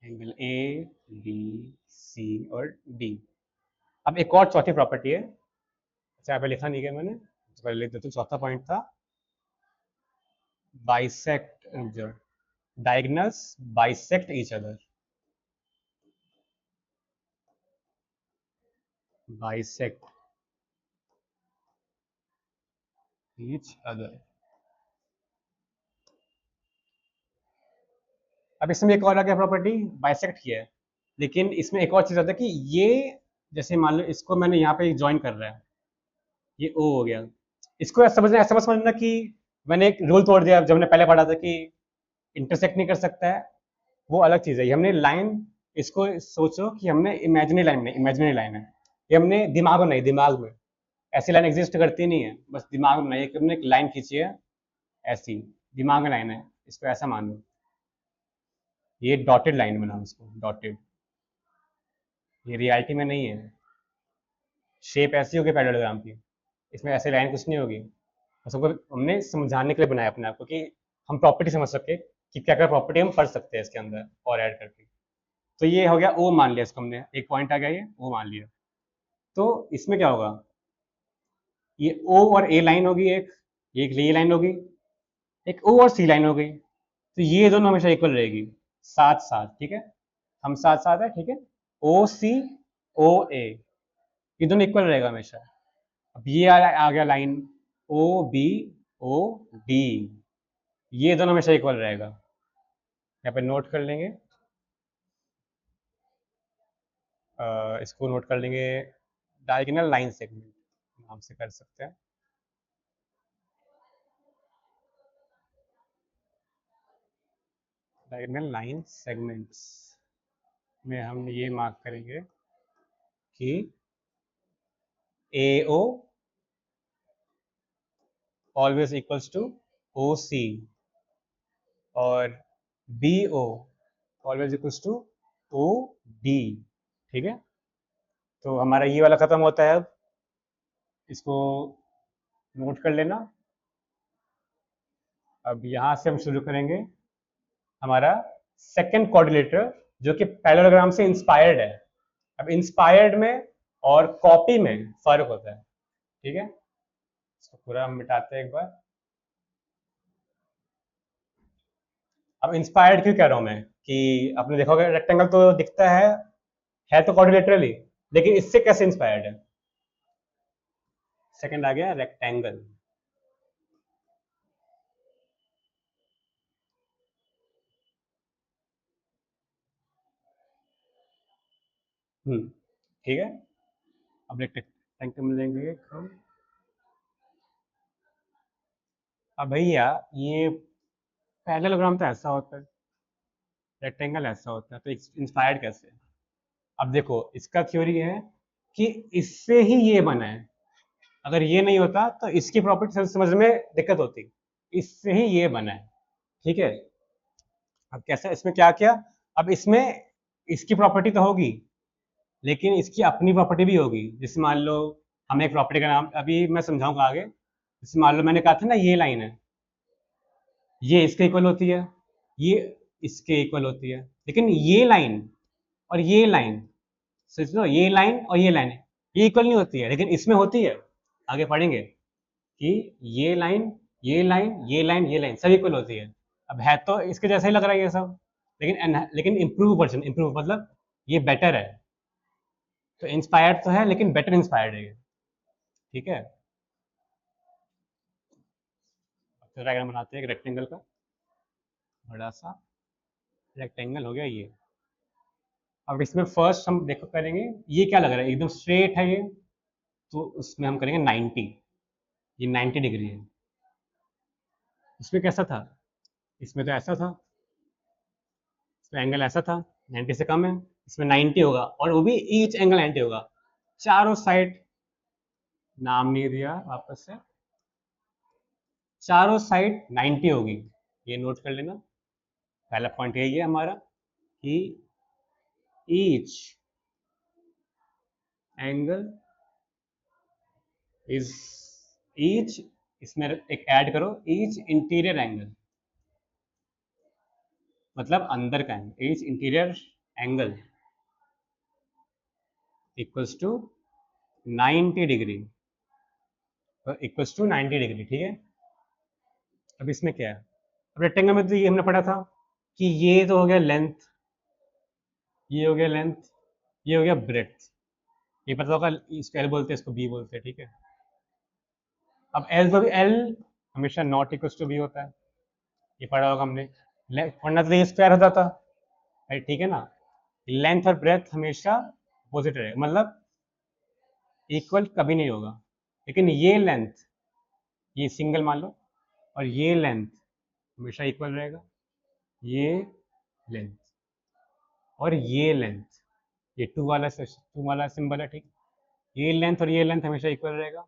एंगल ए बी सी और डी। अब एक और चौथी प्रॉपर्टी है, अच्छा यहाँ पे लिखा नहीं गया मैंने, तो पहले लिख देता हूँ। चौथा पॉइंट था बाइसेक्ट, जो diagonals bisect each other, bisect each other. अब इसमें एक और आ गया प्रॉपर्टी, बाइसेक्ट की है, लेकिन इसमें एक और चीज़ आता है कि ये, जैसे मान लो इसको मैंने यहाँ पे ज्वाइन कर रहा है, ये ओ हो गया, इसको ऐसा मत समझना कि मैंने एक रूल तोड़ दिया, जब हमने पहले पढ़ा था कि इंटरसेक्ट नहीं कर सकता है, वो अलग चीज़ है। ये हमने लाइन, इसको सोचो कि हमने इमेजिनरी लाइन में, इमेजिनरी लाइन है, ये हमने दिमाग में नहीं, दिमाग में ऐसी लाइन एग्जिस्ट करती नहीं है, बस दिमाग में नहीं, हमने एक लाइन खींची है ऐसी, दिमाग में लाइन है, इसको ऐसा मान लो, ये डॉटेड लाइन बनाओ इसको, डॉटेड, ये रियलिटी में नहीं है, शेप ऐसी होगी पैरेललोग्राम की, इसमें ऐसे लाइन कुछ नहीं होगी, बस हमको, हमने समझाने के लिए बनाया अपने आप को कि हम प्रॉपर्टी समझ सके कि क्या क्या प्रॉपर्टी हम पढ़ सकते हैं इसके अंदर और ऐड करके। तो ये हो गया ओ, मान लिया इसको हमने, एक पॉइंट आ गया, ये ओ मान लिया। तो इसमें क्या होगा, ये ओ और ए लाइन होगी एक, ये एक ये लाइन होगी, एक ओ और सी लाइन हो गई, तो ये दोनों हमेशा इक्वल रहेगी, साथ साथ, ठीक है, हम साथ साथ है, ठीक है, ओ सी ओ ए, ये दोनों इक्वल रहेगा हमेशा। अब ये आ गया line O B O D, ये दोनों हमेशा इक्वल रहेगा, यहाँ पे नोट कर लेंगे, इसको नोट कर लेंगे, डायगोनल लाइन सेगमेंट नाम से कर सकते हैं। डायगोनल लाइन सेगमेंट्स में हम ये मार्क करेंगे कि A O always equals to O C, और B O always equals to O D. ठीक है, तो हमारा ये वाला खत्म होता है। अब इसको नोट कर लेना। अब यहाँ से हम शुरू करेंगे हमारा सेकंड कोऑर्डिनेटर, जो कि पैरेललोग्राम से इंस्पायर्ड है। अब इंस्पायर्ड में और कॉपी में फर्क होता है। ठीक है, इसको पूरा हम मिटाते हैं एक बार। अब इंस्पायर्ड क्यों कह रहा हूं मैं, कि आपने देखा होगा रेक्टेंगल तो दिखता है तो कोऑर्डिनेटरली, लेकिन इससे कैसे इंस्पायर्ड है। सेकंड आ गया रेक्टेंगल। ठीक है, अब रेक्टेंगल मिलेंगे हम। अब भैया ये पैरेललोग्राम तो ऐसा होता है, रेक्टेंगल ऐसा होता है, तो इंस्पायर्ड कैसे। अब देखो इसका थ्योरी है कि इससे ही ये बना है। अगर ये नहीं होता तो इसकी प्रॉपर्टी समझने में दिक्कत होती। इससे ही ये बना है। ठीक है, अब कैसा, इसमें क्या किया। अब इसमें इसकी प्रॉपर्टी तो होगी, लेकिन इसकी अपनी प्रॉपर्टी भी होगी। जैसे मान लो हमें एक प्रॉपर्टी का नाम अभी मैं समझाऊंगा आगे। जैसे मान लो मैंने कहा था ना, ये लाइन है, ये इसके इक्वल होती है, ये इसके इक्वल होती है, लेकिन ये लाइन और ये लाइन, सोच लो ये लाइन और ये लाइन, ये इक्वल नहीं होती है, लेकिन इसमें होती है। आगे पढ़ेंगे कि ये लाइन, ये लाइन, ये लाइन, ये लाइन सब इक्वल होती है। अब है तो इसके जैसा ही लग रहा है ये सब, लेकिन इम्प्रूव वर्जन, इम्प्रूव मतलब ये बेटर है। तो इंस्पायर्ड तो है, लेकिन बेटर इंस्पायर्ड है ये। ठीक है, तो डायग्राम बनाते हैं एक रेक्टेंगल का। बड़ा सा रेक्टेंगल हो गया ये। अब इसमें फर्स्ट हम देखो करेंगे, ये क्या लग रहा है, एकदम स्ट्रेट है ये, तो उसमें हम करेंगे 90। ये 90 डिग्री है। इसमें कैसा था, इसमें तो ऐसा था, इसमें एंगल ऐसा था, 90 से कम है। इसमें 90 होगा, और वो भी ईच एंगल 90 होगा। चारों साइड, नाम नहीं दिया वापस से, चारों साइड 90 होगी। ये नोट कर लेना। पहला पॉइंट यही है हमारा कि ईच एंगल इज, ईच, इसमें एक ऐड करो, ईच इंटीरियर एंगल, मतलब अंदर का angle, each interior angle equals to 90 degree, equals to 90 degree. ठीक है, अब इसमें क्या है। अब रेक्टेंगल में तो ये हमने पढ़ा था कि ये तो हो गया लेंथ, ये हो गया लेंथ, ये हो गया ब्रेड्थ। ये पता होगा, इसको एल बोलते हैं, इसको बी बोलते हैं। ठीक है, अब एल तो एल हमेशा नॉट इक्वल टू बी होता है, ये पढ़ा होगा हमने। वरना तो ये स्क्वायर हो जाता है। ठीक है ना, लेंथ और ब्रेथ हमेशा अपोजिट रहेगा, मतलब इक्वल कभी नहीं होगा। लेकिन ये लेंथ, ये सिंगल मान लो, और ये लेंथ हमेशा इक्वल रहेगा। ये लेंथ और ये लेंथ, ये टू वाला सिंबल है। ठीक, ये लेंथ और ये लेंथ हमेशा इक्वल रहेगा।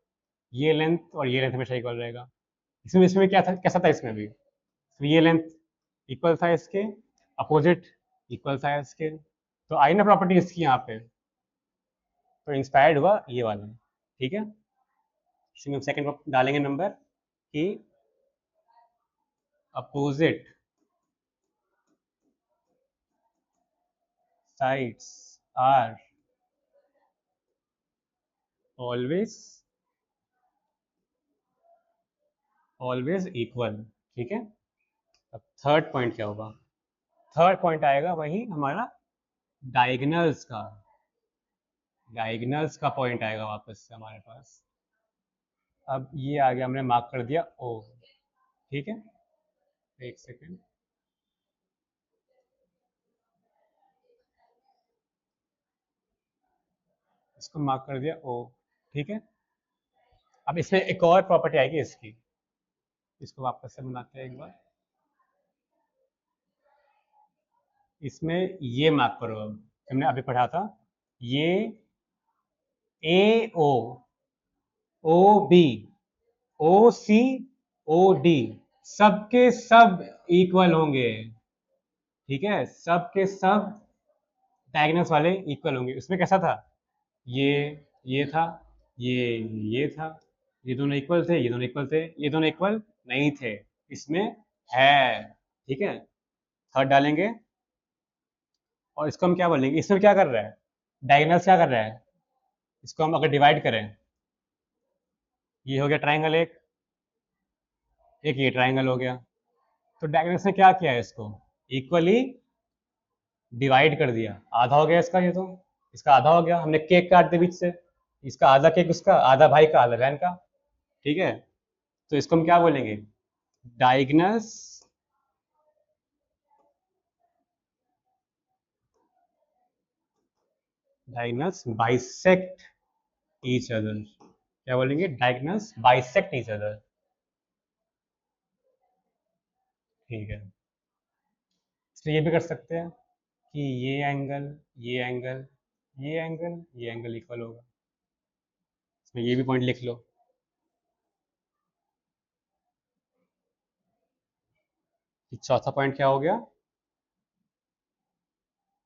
ये लेंथ और ये लेंथ हमेशा इक्वल रहेगा। इसमें इसमें क्या था, कैसा था इसमें भी, तो ये लेंथ इक्वल था इसके, अपोजिट इक्वल था इसके, तो आई ना प्रॉपर्टी इसकी यहाँ पे, तो इंस्पायर्ड हुआ ये वाला। ठीक है, इसमें सेकंड डालेंगे नंबर कि opposite sides are always equal। ठीक है, अब थर्ड पॉइंट क्या होगा। थर्ड पॉइंट आएगा वही हमारा डायगोनल्स का, डायगोनल्स का पॉइंट आएगा वापस से हमारे पास। अब ये आ गया, हमने मार्क कर दिया ओ। ठीक है, एक सेकेंड, इसको मार्क कर दिया ओ। ठीक है, अब इसमें एक और प्रॉपर्टी आएगी इसकी, इसको वापस से बनाते हैं एक बार। इसमें ये मार्क करो, अब हमने अभी पढ़ा था, ये ए ओ, ओ बी, ओ सी, ओ डी सबके सब इक्वल होंगे। ठीक है, सब के सब डायगोनल्स वाले इक्वल होंगे। उसमें कैसा था, ये ये था, ये था, ये दोनों इक्वल थे, ये दोनों इक्वल थे, ये दोनों इक्वल नहीं थे। इसमें है। ठीक है, थर्ड डालेंगे और इसको हम क्या बोलेंगे, इसमें क्या कर रहा है, डायगोनल्स क्या कर रहा है, इसको हम अगर डिवाइड करें, ये हो गया ट्राइंगल एक ये ट्राइंगल हो गया। तो डायगोनल्स ने क्या किया है, इसको इक्वली डिवाइड कर दिया, आधा हो गया इसका, ये तो इसका आधा हो गया, हमने केक काट दिया बीच से, इसका आधा केक उसका, आधा भाई का, आधा बहन का। ठीक है, तो इसको हम क्या बोलेंगे, diagonals diagonals bisect each other. क्या बोलेंगे, डायगोनल्स बाइसेक्ट ईच अदर। ठीक है, इसलिए ये भी कर सकते हैं कि ये एंगल, ये एंगल इक्वल होगा। इसमें ये भी पॉइंट लिख लो। कि चौथा पॉइंट क्या हो गया,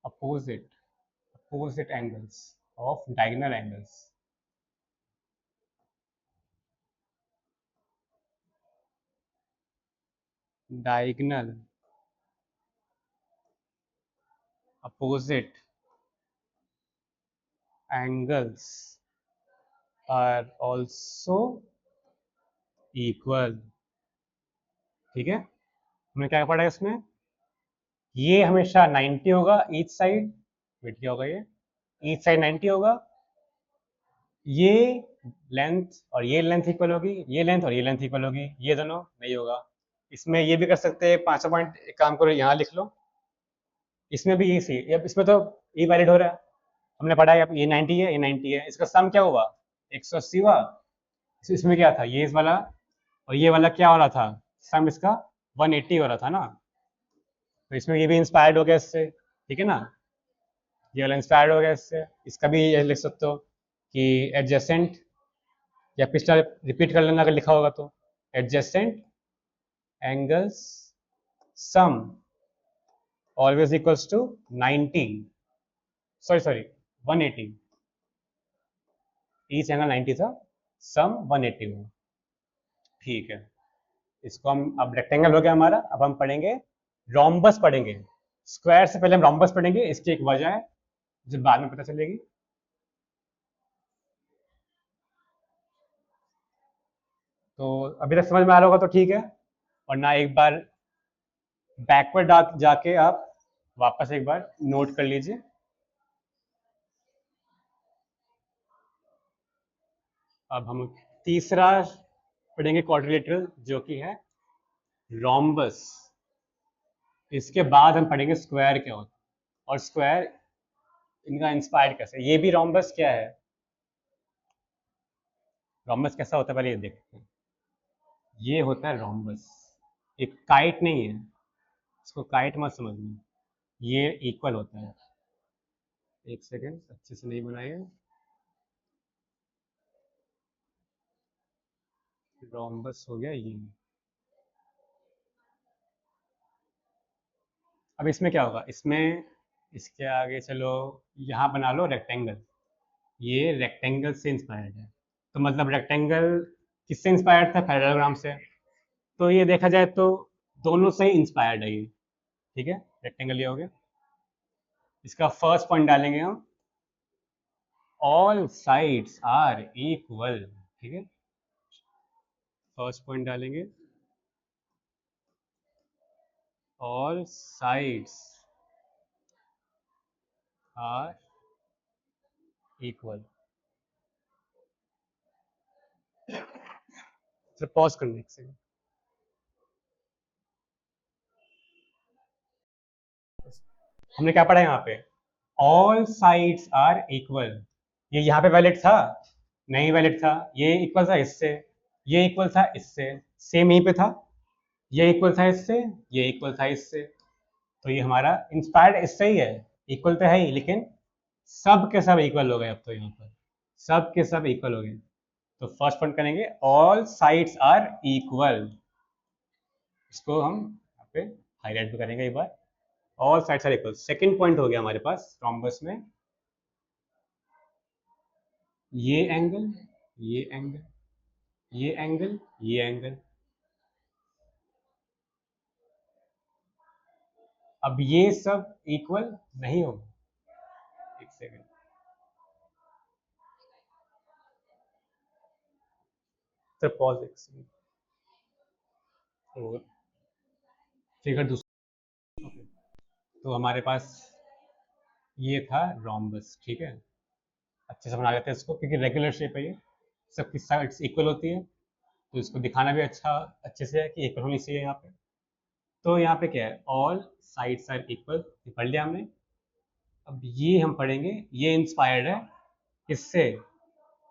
opposite opposite angles of diagonal angles. Diagonal opposite angles are also equal। ठीक है, हमने क्या पढ़ा है इसमें, ये हमेशा 90 होगा ईच साइड, वेट क्या होगा, ये ईच साइड 90 होगा, ये लेंथ और ये लेंथ इक्वल होगी, ये लेंथ और ये लेंथ इक्वल होगी, ये दोनों नहीं होगा। इसमें ये भी कर सकते हैं, पांचवा पॉइंट एक काम करो, यहाँ लिख लो, इसमें भी ये सी, अब इसमें तो ये वैलिड हो रहा है, हमने पढ़ा है, अब ये 90 है, ये 90 है, इसका सम क्या हुआ, 180 हुआ। इसमें क्या था, ये इस वाला और ये वाला क्या हो रहा था, सम इसका 180 हो रहा था ना। तो इसमें ये भी इंस्पायर्ड हो गया इससे, ठीक है ना, ये वाला इंस्पायर्ड हो गया इससे। इसका भी ये लिख सकते हो कि एडजेसेंट, या पिछला रिपीट कर लेना अगर लिखा होगा तो, adjacent angles sum always equals to 90, sorry 180, each angle 90 था, सम 180 हुआ। ठीक है, इसको हम, अब रेक्टेंगल हो गया हमारा, अब हम पढ़ेंगे रोम्बस पढ़ेंगे। स्क्वायर से पहले हम रोम्बस पढ़ेंगे, इसकी एक वजह है जो बाद में पता चलेगी। तो अभी तक समझ में आ रहा होगा तो ठीक है, वरना एक बार बैकवर्ड जाके आप वापस एक बार नोट कर लीजिए। अब हम तीसरा पढ़ेंगे क्वाड्रिलेटरल, जो कि है रोम्बस। इसके बाद हम पढ़ेंगे स्क्वायर क्या होता है और स्क्वायर इनका इंस्पायर्ड कैसे, ये भी रोम्बस क्या है, रोम्बस कैसा होता है पहले ये देखते हैं। ये होता है रोम्बस, एक काइट नहीं है, इसको काइट मत समझना, ये इक्वल होता है। एक सेकेंड, अच्छे से नहीं बनाइए, रोम्बस हो गया ये। अब इसमें क्या होगा, इसमें इसके आगे चलो, यहाँ बना लो रेक्टेंगल, ये रेक्टेंगल से इंस्पायर्ड है, तो मतलब रेक्टेंगल किससे इंस्पायर्ड था, पैरेललोग्राम से। तो ये देखा जाए तो दोनों से ही इंस्पायर्ड है ये। ठीक है, रेक्टेंगल ये हो गया। इसका फर्स्ट पॉइंट डालेंगे हम, ऑल साइड्स आर इक्वल। ठीक है, फर्स्ट पॉइंट डालेंगे, ऑल साइड्स आर इक्वल। फिर पॉज करने एक सेकंड। हमने क्या पढ़ा यहाँ पे, ऑल साइड्स आर इक्वल। ये यहाँ पे वैलिड था, नहीं वैलिड था, ये इक्वल था इससे, ये इक्वल था इससे, सेम यहीं पे था, ये इक्वल था इससे, ये इक्वल था इससे। तो ये हमारा इंस्पायर्ड इससे ही है, इक्वल तो है ही, लेकिन सब के सब इक्वल हो गए अब तो, यहाँ पर सब के सब इक्वल हो गए। तो फर्स्ट पॉइंट करेंगे, ऑल साइड्स आर इक्वल, इसको हम यहाँ पे हाईलाइट भी करेंगे एक बार। All sides are equal. Second point हो गया हमारे पास रोम्बस में, ये एंगल, ये एंगल, ये एंगल, ये एंगल। अब ये सब इक्वल नहीं होगा। एक सेकंड, सर पॉज एक सेकंड। और फिगर दूसरा, तो हमारे पास ये था रोम्बस, ठीक है। अच्छे से बना लेते हैं इसको, क्योंकि रेगुलर शेप है ये, सबकी साइड्स इक्वल होती है, तो इसको दिखाना भी अच्छे से है कि इक्वल होनी चाहिए यहाँ पे। तो यहाँ पे क्या है, ऑल साइड्स आर इक्वल, पढ़ लिया हमने। अब ये हम पढ़ेंगे, ये इंस्पायर्ड है किससे,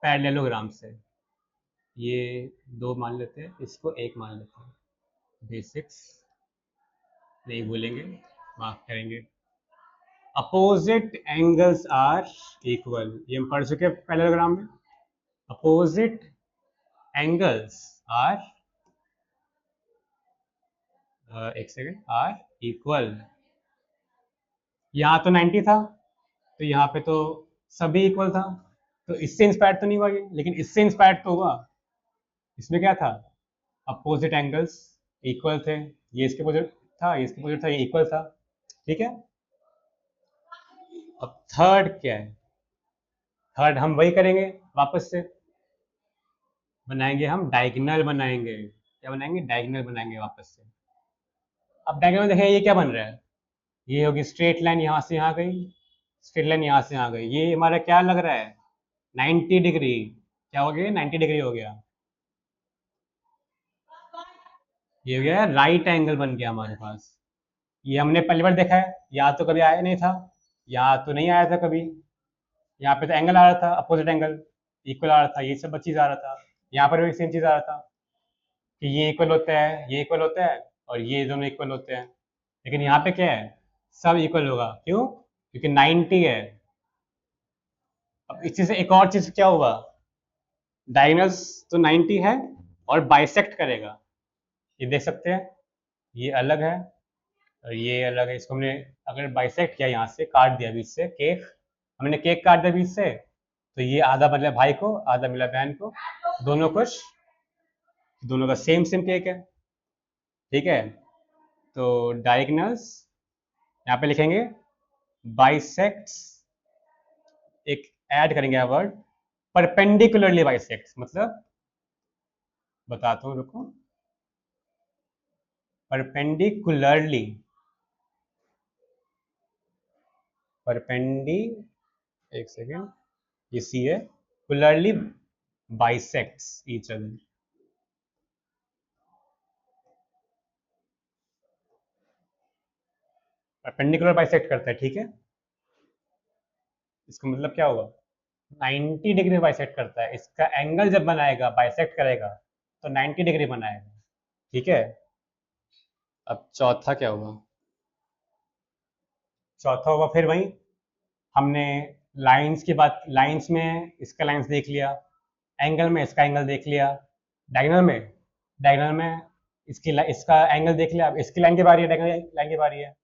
पैरेललोग्राम से। ये दो मान लेते हैं, इसको एक मान लेते हैं। बेसिक्स नहीं भूलेंगे, माफ करेंगे। अपोजिट एंगल्स आर इक्वल, ये हम पढ़ चुके हैं पैरेललोग्राम में। अपोजिट एंगल्स आर, एक सेकेंड, आर इक्वल। यहाँ तो 90 था, तो यहाँ पे तो सभी इक्वल था, तो इससे इंस्पायर्ड तो नहीं हुआ ये, लेकिन इससे इंस्पायर्ड तो हुआ। इसमें क्या था, अपोजिट एंगल्स इक्वल थे, ये इसके अपोजिट था, ये इसके अपोजिट था, ये इक्वल था, ठीक है। अब थर्ड क्या है, थर्ड हम वही करेंगे, वापस से बनाएंगे, हम डायगोनल बनाएंगे। क्या बनाएंगे, डायगोनल बनाएंगे वापस से। अब डायगोनल देखें, ये क्या बन रहा है, ये होगी स्ट्रेट लाइन, यहाँ से यहाँ गई, स्ट्रेट लाइन यहाँ से यहाँ गई, ये हमारा क्या लग रहा है, 90 डिग्री। क्या हो गया, 90 डिग्री हो गया। ये हो गया राइट एंगल बन गया हमारे पास। ये हमने पहली बार देखा है, यहाँ तो कभी आया नहीं था, यहाँ तो नहीं आया था कभी। यहाँ पे तो एंगल आ रहा था, अपोजिट एंगल इक्वल आ रहा था, ये सब चीज़ आ रहा था। यहाँ पर भी सेम चीज़ आ रहा था कि ये इक्वल होता है, ये इक्वल होता है, और ये दोनों इक्वल होते हैं। लेकिन यहाँ पे क्या है, सब इक्वल होगा, क्यों, क्योंकि 90 है। अब इस चीज़ से एक और चीज़ क्या हुआ, डायगोनल्स तो 90 है और बाइसेक्ट करेगा, ये देख सकते हैं, ये अलग है और ये अलग है। इसको हमने अगर बाइसेक्ट किया, यहाँ से काट दिया बीच से, केक, हमने केक काट दिया बीच से, तो ये आधा मिला भाई को, आधा मिला बहन को, दोनों कुछ, दोनों का सेम सेम केक है, ठीक है। तो डायगोनल्स यहाँ पे लिखेंगे बाइसेक्ट्स, एक ऐड करेंगे वर्ड, परपेंडिकुलरली बाइसेक्ट्स, मतलब बताता हूँ, रुको, परपेंडिकुलरली, परपेंडी, एक सेकेंड, ये सी है, कुलरली bisects each other. Perpendicular bisect करता है, ठीक है। इसका मतलब क्या हुआ, 90 डिग्री बाइसेक्ट करता है, इसका एंगल जब बनाएगा, बाइसेक्ट करेगा, तो 90 डिग्री बनाएगा, ठीक है। अब चौथा क्या हुआ, चौथा होगा फिर वही, हमने लाइंस की बात, लाइंस में इसका लाइंस देख लिया, एंगल में इसका एंगल देख लिया, डायगोनल में, डायगोनल में इसका एंगल देख लिया। अब इसकी लाइन की बारी है, डायगोनल लाइन की बारी है।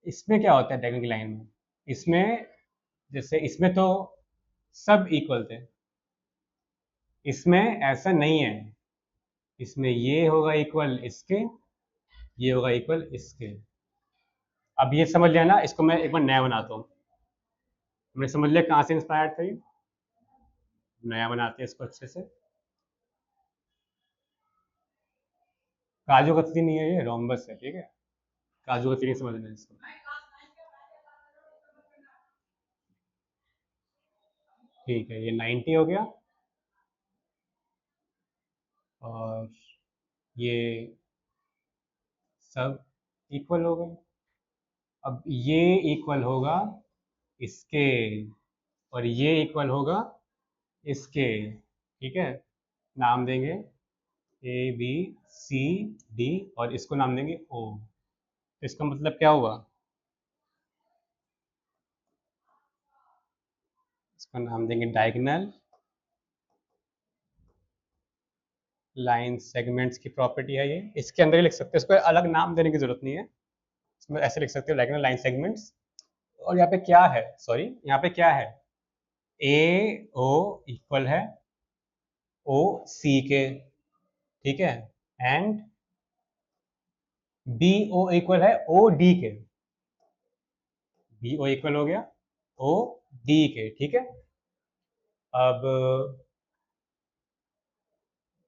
इसमें क्या होता है डायगोनल की लाइन में, इसमें जैसे इसमें तो सब इक्वल थे, इसमें ऐसा नहीं है, इसमें ये होगा इक्वल इसके, ये होगा इक्वल इसके। अब ये समझ लिया ना, इसको मैं एक बार नया बनाता हूँ, हमने समझ लिया कहाँ से इंस्पायर्ड था ये, नया बनाते हैं इसको अच्छे से। काजू कतली नहीं है, ये रोम्बस है, ठीक है, काजू कतली नहीं समझना है इसको। ठीक है, ये 90 हो गया, और ये सब इक्वल हो गए। अब ये इक्वल होगा इसके, और ये इक्वल होगा इसके, ठीक है। नाम देंगे ए बी सी डी, और इसको नाम देंगे ओ। तो इसका मतलब क्या हुआ, इसका नाम देंगे डायगोनल लाइन सेगमेंट्स की प्रॉपर्टी है ये, इसके अंदर ही लिख सकते हैं, इसको अलग नाम देने की जरूरत नहीं है, इसमें ऐसे लिख सकते हो डायगोनल लाइन सेगमेंट्स। और यहाँ पे क्या है, सॉरी यहाँ पे क्या है, ए ओ इक्वल है ओ सी के, ठीक है, एंड बी ओ इक्वल है ओ डी के, बी ओ इक्वल हो गया ओ डी के, ठीक है। अब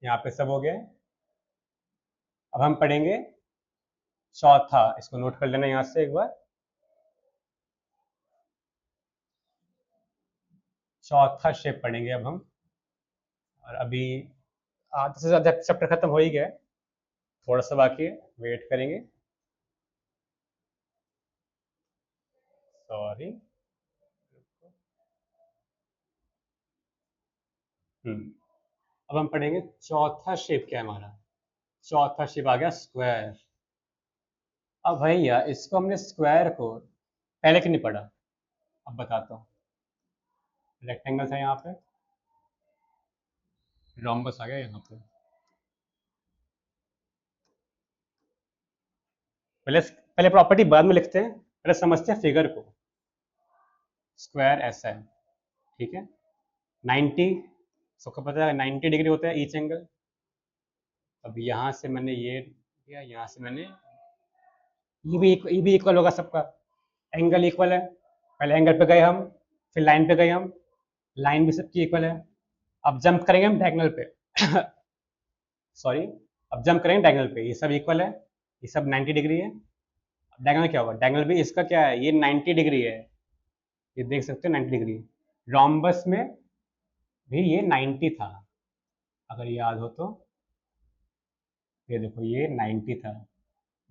यहाँ पे सब हो गया। अब हम पढ़ेंगे चौथा, इसको नोट कर लेना यहाँ से एक बार। चौथा शेप पढ़ेंगे अब हम, और अभी आधे से ज़्यादा चैप्टर खत्म हो ही गया है, थोड़ा सा बाकी है, वेट करेंगे, सॉरी। अब हम पढ़ेंगे चौथा शेप क्या है हमारा। चौथा शेप आ गया स्क्वायर। अब भैया इसको हमने स्क्वायर को पहले क्यों नहीं पढ़ा, अब बताता हूँ। रेक्टेंगल था यहाँ पे, रोम्बस आ गया यहाँ पे। पहले पहले प्रॉपर्टी बाद में लिखते हैं, पहले समझते हैं फिगर को। स्क्वायर ऐसा है, ठीक है, 90, सबको पता है 90 डिग्री होता है ईच एंगल। अब यहाँ से मैंने ये किया, यहाँ से मैंने ये भी इक्वल होगा सबका, एंगल इक्वल है। पहले एंगल पे गए हम, फिर लाइन पे गए हम, लाइन भी सबकी इक्वल है। अब जंप करेंगे हम डायगोनल पे सॉरी, अब जंप करेंगे डायगोनल पे, ये सब इक्वल है, ये सब 90 डिग्री है। अब डायगोनल क्या होगा, डायगोनल भी इसका क्या है, ये 90 डिग्री है, ये देख सकते हो 90 डिग्री। रोम्बस में भी ये 90 था, अगर याद हो तो, ये देखो ये 90 था।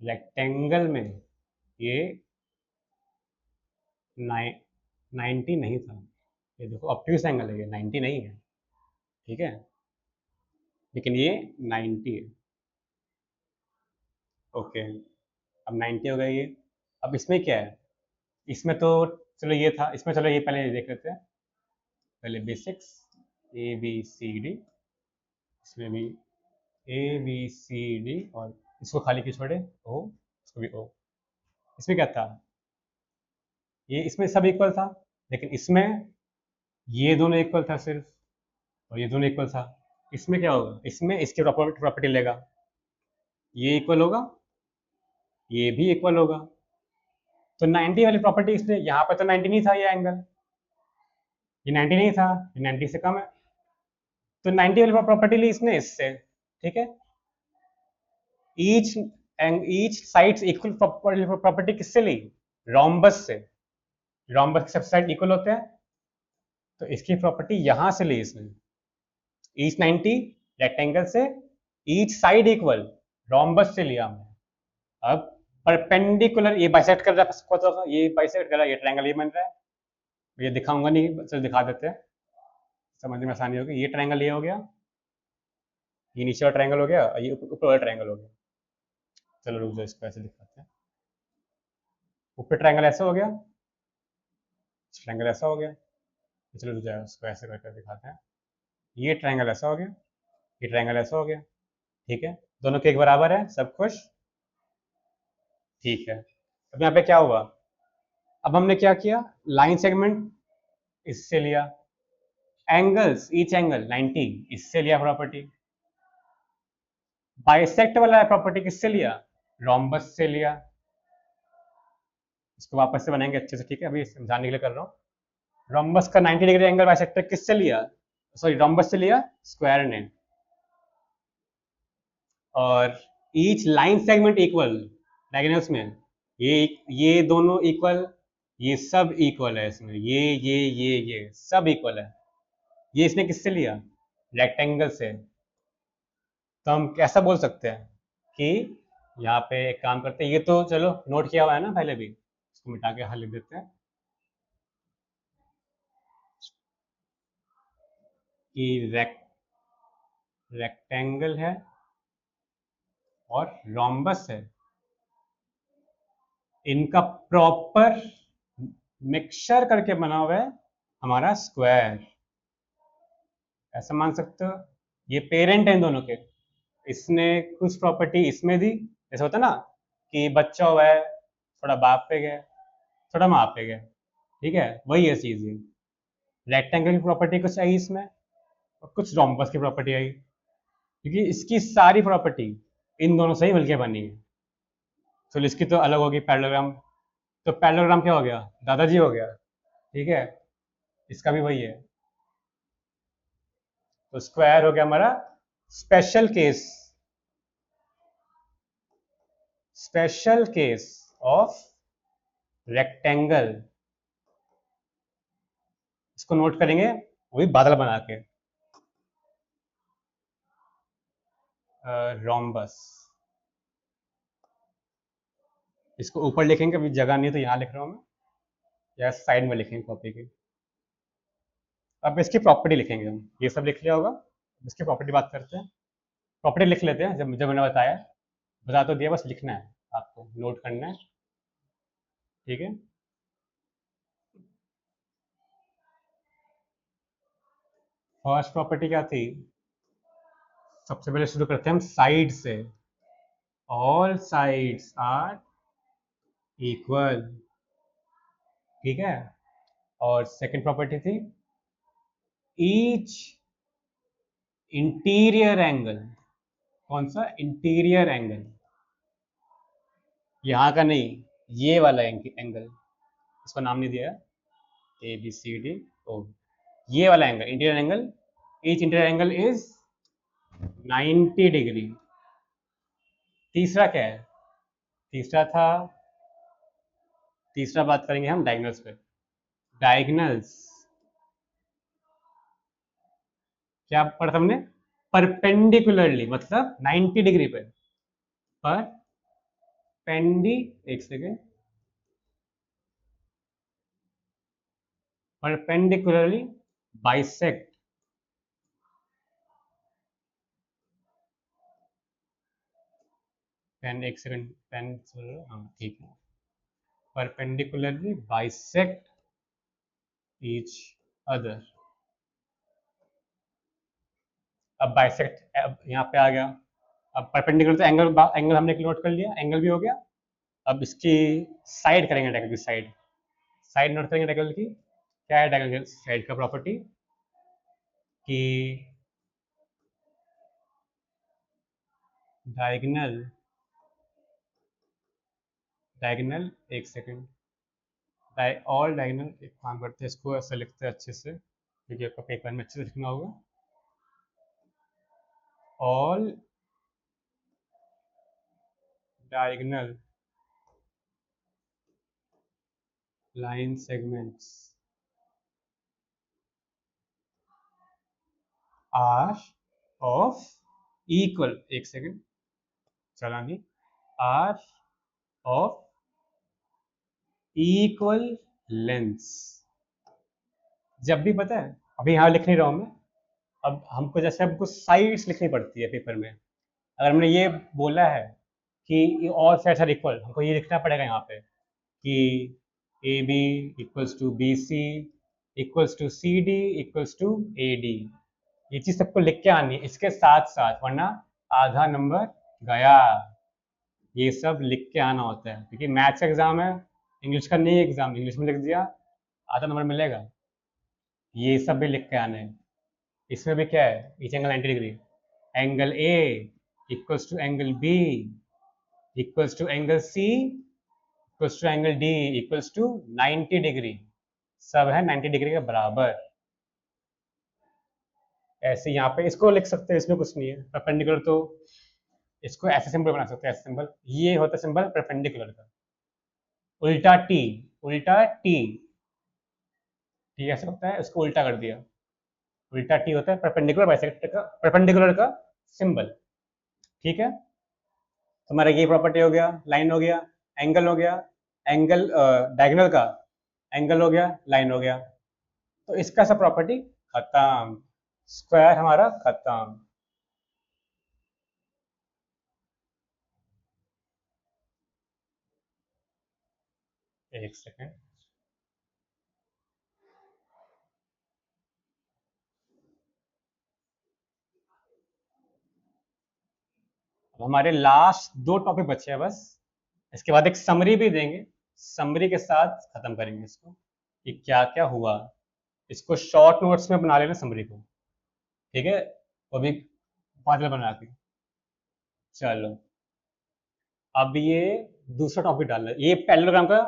रेक्टेंगल में ये 90 नहीं था, ये देखो ऑब्ट्यूज एंगल है, ये 90 नहीं है, ठीक है, लेकिन ये 90 है। ओके, अब 90 हो गया ये। अब इसमें क्या है, इसमें तो चलो ये था, इसमें चलो ये पहले देख लेते हैं, पहले basics A B C D, इसमें भी ए बी सी डी, और इसको खाली क्यों छोड़े, ओ, इसको भी ओ। इसमें क्या था, ये इसमें सब इक्वल था, लेकिन इसमें ये दोनों इक्वल था सिर्फ, और ये दोनों इक्वल था। इसमें क्या होगा, इसमें इसकी प्रॉपर्टी लेगा, ये इक्वल होगा, ये भी इक्वल होगा। तो 90 वाली प्रॉपर्टी इसने, यहाँ पर तो 90 नहीं था ये एंगल, ये 90 नहीं था, ये 90 से कम है, तो 90 वाली प्रॉपर्टी ली इसने इससे, ठीक है। ईच साइड्स इक्वल प्रॉपर्टी किससे ली, रोम्बस से, रोम्बस के सब साइड इक्वल होते हैं, तो इसकी प्रॉपर्टी यहां से ली इसने, ईच 90 रेक्टेंगल से, ईच साइड इक्वल, रोम्बस से लिया हमने। अब परपेंडिकुलर, ये बाइसेक्ट कर रहा है, ये बाइसेक्ट कर रहा है, ये ट्रायंगल ये बन रहा है, ये दिखाऊंगा नहीं, चलो दिखा देते हैं, समझने में आसानी होगी। ये ट्रायंगल ये हो गया, ये नीचे वाला ट्रायंगल हो गया, ये ऊपर वाला ट्रायंगल हो गया। चलो रुक जाओ, इसको ऐसे दिखाते हैं। ऊपर ट्रायंगल ऐसा हो गया, ट्रायंगल ऐसा हो गया, चलो रुक जाओ, इसको ऐसे करके दिखाते हैं। ये ट्रायंगल ऐसा हो गया, ये ट्रायंगल ऐसा हो गया, ठीक है, दोनों के एक बराबर है, सब खुश, ठीक है। अब यहाँ पे क्या हुआ, अब हमने क्या किया, लाइन सेगमेंट इससे लिया, एंगल्स ईच एंगल 90 इससे लिया प्रॉपर्टी, बाइसेक्ट वाला प्रॉपर्टी किससे लिया, रोम्बस से लिया। इसको वापस से बनाएंगे अच्छे से, ठीक है, अभी समझाने के लिए कर रहा हूँ। रोम्बस का 90 डिग्री एंगल बाइसेक्टर किससे लिया, सॉरी रोम्बस से लिया स्क्वायर ने, और each line segment equal diagonals में, ये दोनों इक्वल, ये सब इक्वल है इसमें, ये सब इक्वल है। ये इसने किससे लिया, रेक्टेंगल से। तो हम कैसा बोल सकते हैं कि, यहाँ पे एक काम करते हैं, ये तो चलो नोट किया हुआ है ना पहले भी, इसको मिटा के हल लिख देते हैं कि रेक्टेंगल है और रोम्बस है, इनका प्रॉपर मिक्सचर करके बना हुआ है हमारा स्क्वायर, ऐसा मान सकते हो। ये पेरेंट है इन दोनों के, इसने कुछ प्रॉपर्टी इसमें दी, जैसे होता है ना कि बच्चा हुआ है थोड़ा बाप पे गए, थोड़ा माँ पे गए, ठीक है, वही है चीज़ ये। रेक्टेंगल की प्रॉपर्टी कुछ आई इसमें और कुछ रोम्बस की प्रॉपर्टी आई, क्योंकि इसकी सारी प्रॉपर्टी इन दोनों से ही मिलके बनी है। चलो इसकी तो अलग होगी पैरेललोग्राम, तो पैरेललोग्राम क्या हो गया, दादाजी हो गया, ठीक है, इसका भी वही है। तो स्क्वायर हो गया हमारा special case, special case of rectangle. इसको नोट करेंगे वही बादल बना के, रोम्बस। इसको ऊपर लिखेंगे, अभी जगह नहीं है तो यहाँ लिख रहा हूँ मैं, या साइड में लिखेंगे कॉपी के। अब इसकी प्रॉपर्टी लिखेंगे हम, ये सब लिख लिया होगा, इसकी प्रॉपर्टी बात करते हैं। प्रॉपर्टी लिख लेते हैं, जब मैंने बताया, बता तो दिया, बस लिखना है आपको, नोट करना है, ठीक है। फर्स्ट प्रॉपर्टी क्या थी, सबसे पहले शुरू करते हैं हम साइड से, ऑल साइड्स आर इक्वल, ठीक है। और सेकंड प्रॉपर्टी थी ईच इंटीरियर एंगल, कौन सा, इंटीरियर एंगल, यहाँ का नहीं, ये वाला एंगल, इसको नाम नहीं दिया, ए बी सी डी ओ, ये वाला angle interior angle, each interior angle is 90 degree. तीसरा क्या है, तीसरा था, तीसरा बात करेंगे हम डायगोनल्स पे। डायगोनल्स क्या पढ़ा था हमने, परपेंडिकुलरली मतलब 90 डिग्री पे, पर पेंडी, एक सेकेंड, परपेंडिकुलरली बाइसेक्ट, पेन, एक सेकेंड, पेन, हाँ ठीक है, परपेंडिकुलरली बाइसेक्ट ईच अदर। अब बाइसेक्ट अब यहाँ पे आ गया, अब परपेंडिकुलर तो एंगल, एंगल हमने नोट कर लिया, एंगल भी हो गया। अब इसकी साइड करेंगे, डायगोनल की साइड, साइड नोट करेंगे डायगोनल की। क्या है डायगोनल साइड का प्रॉपर्टी, कि डायगोनल, डायगोनल, एक सेकेंड, ऑल डायगोनल, एक काम करते हैं, इसको ऐसा लिखते हैं अच्छे से, क्योंकि आपका पेपर में अच्छे से लिखना होगा। All diagonal line segments are of equal, एक सेकेंड, चला नहीं, आर ऑफ इक्वल लेंथ्स। जब भी पता है, अभी यहाँ लिख नहीं रहा हूँ मैं, अब हमको जैसे हमको साइड्स लिखनी पड़ती है पेपर में, अगर हमने ये बोला है कि ऑल साइड्स आर इक्वल, हमको ये लिखना पड़ेगा यहाँ पे कि A B equals to B C equals to C D equals to A D, ये चीज़ सबको लिख के आनी है इसके साथ साथ, वरना आधा नंबर गया। ये सब लिख के आना होता है, क्योंकि मैथ्स का एग्जाम है, इंग्लिश का नहीं एग्जाम, इंग्लिश में लिख दिया आधा नंबर मिलेगा, ये सब भी लिख के आना है। इसमें भी क्या है, each angle 90 degree, angle A equals to angle B equals to angle C equals to angle D equals to 90 degree, सब है 90 डिग्री के बराबर। ऐसे यहाँ पे इसको लिख सकते हैं, इसमें कुछ नहीं है, परपेंडिकुलर तो इसको ऐसे सिंबल बना सकते हैं, ऐसे सिंबल, ये होता है सिंबल परपेंडिकुलर का। उल्टा टी, उल्टा टी, टी ऐसे होता है, उसको उल्टा कर दिया, उल्टा टी होता है परपेंडिकुलर बाइसेक्टर का, परपेंडिकुलर का सिंबल, ठीक है। तो हमारा ये प्रॉपर्टी हो गया, लाइन हो गया, एंगल हो गया, एंगल डायगोनल का, एंगल हो गया, लाइन हो गया, तो इसका सब प्रॉपर्टी खत्म, स्क्वायर हमारा खत्म। एक सेकेंड, अब हमारे लास्ट दो टॉपिक बचे हैं बस, इसके बाद एक समरी भी देंगे, समरी के साथ खत्म करेंगे इसको कि क्या क्या हुआ। इसको शॉर्ट नोट्स में बना लेना समरी को, ठीक है, वो भी पागल बना के। चलो, अब ये दूसरा टॉपिक डालना है। ये पैरेललोग्राम का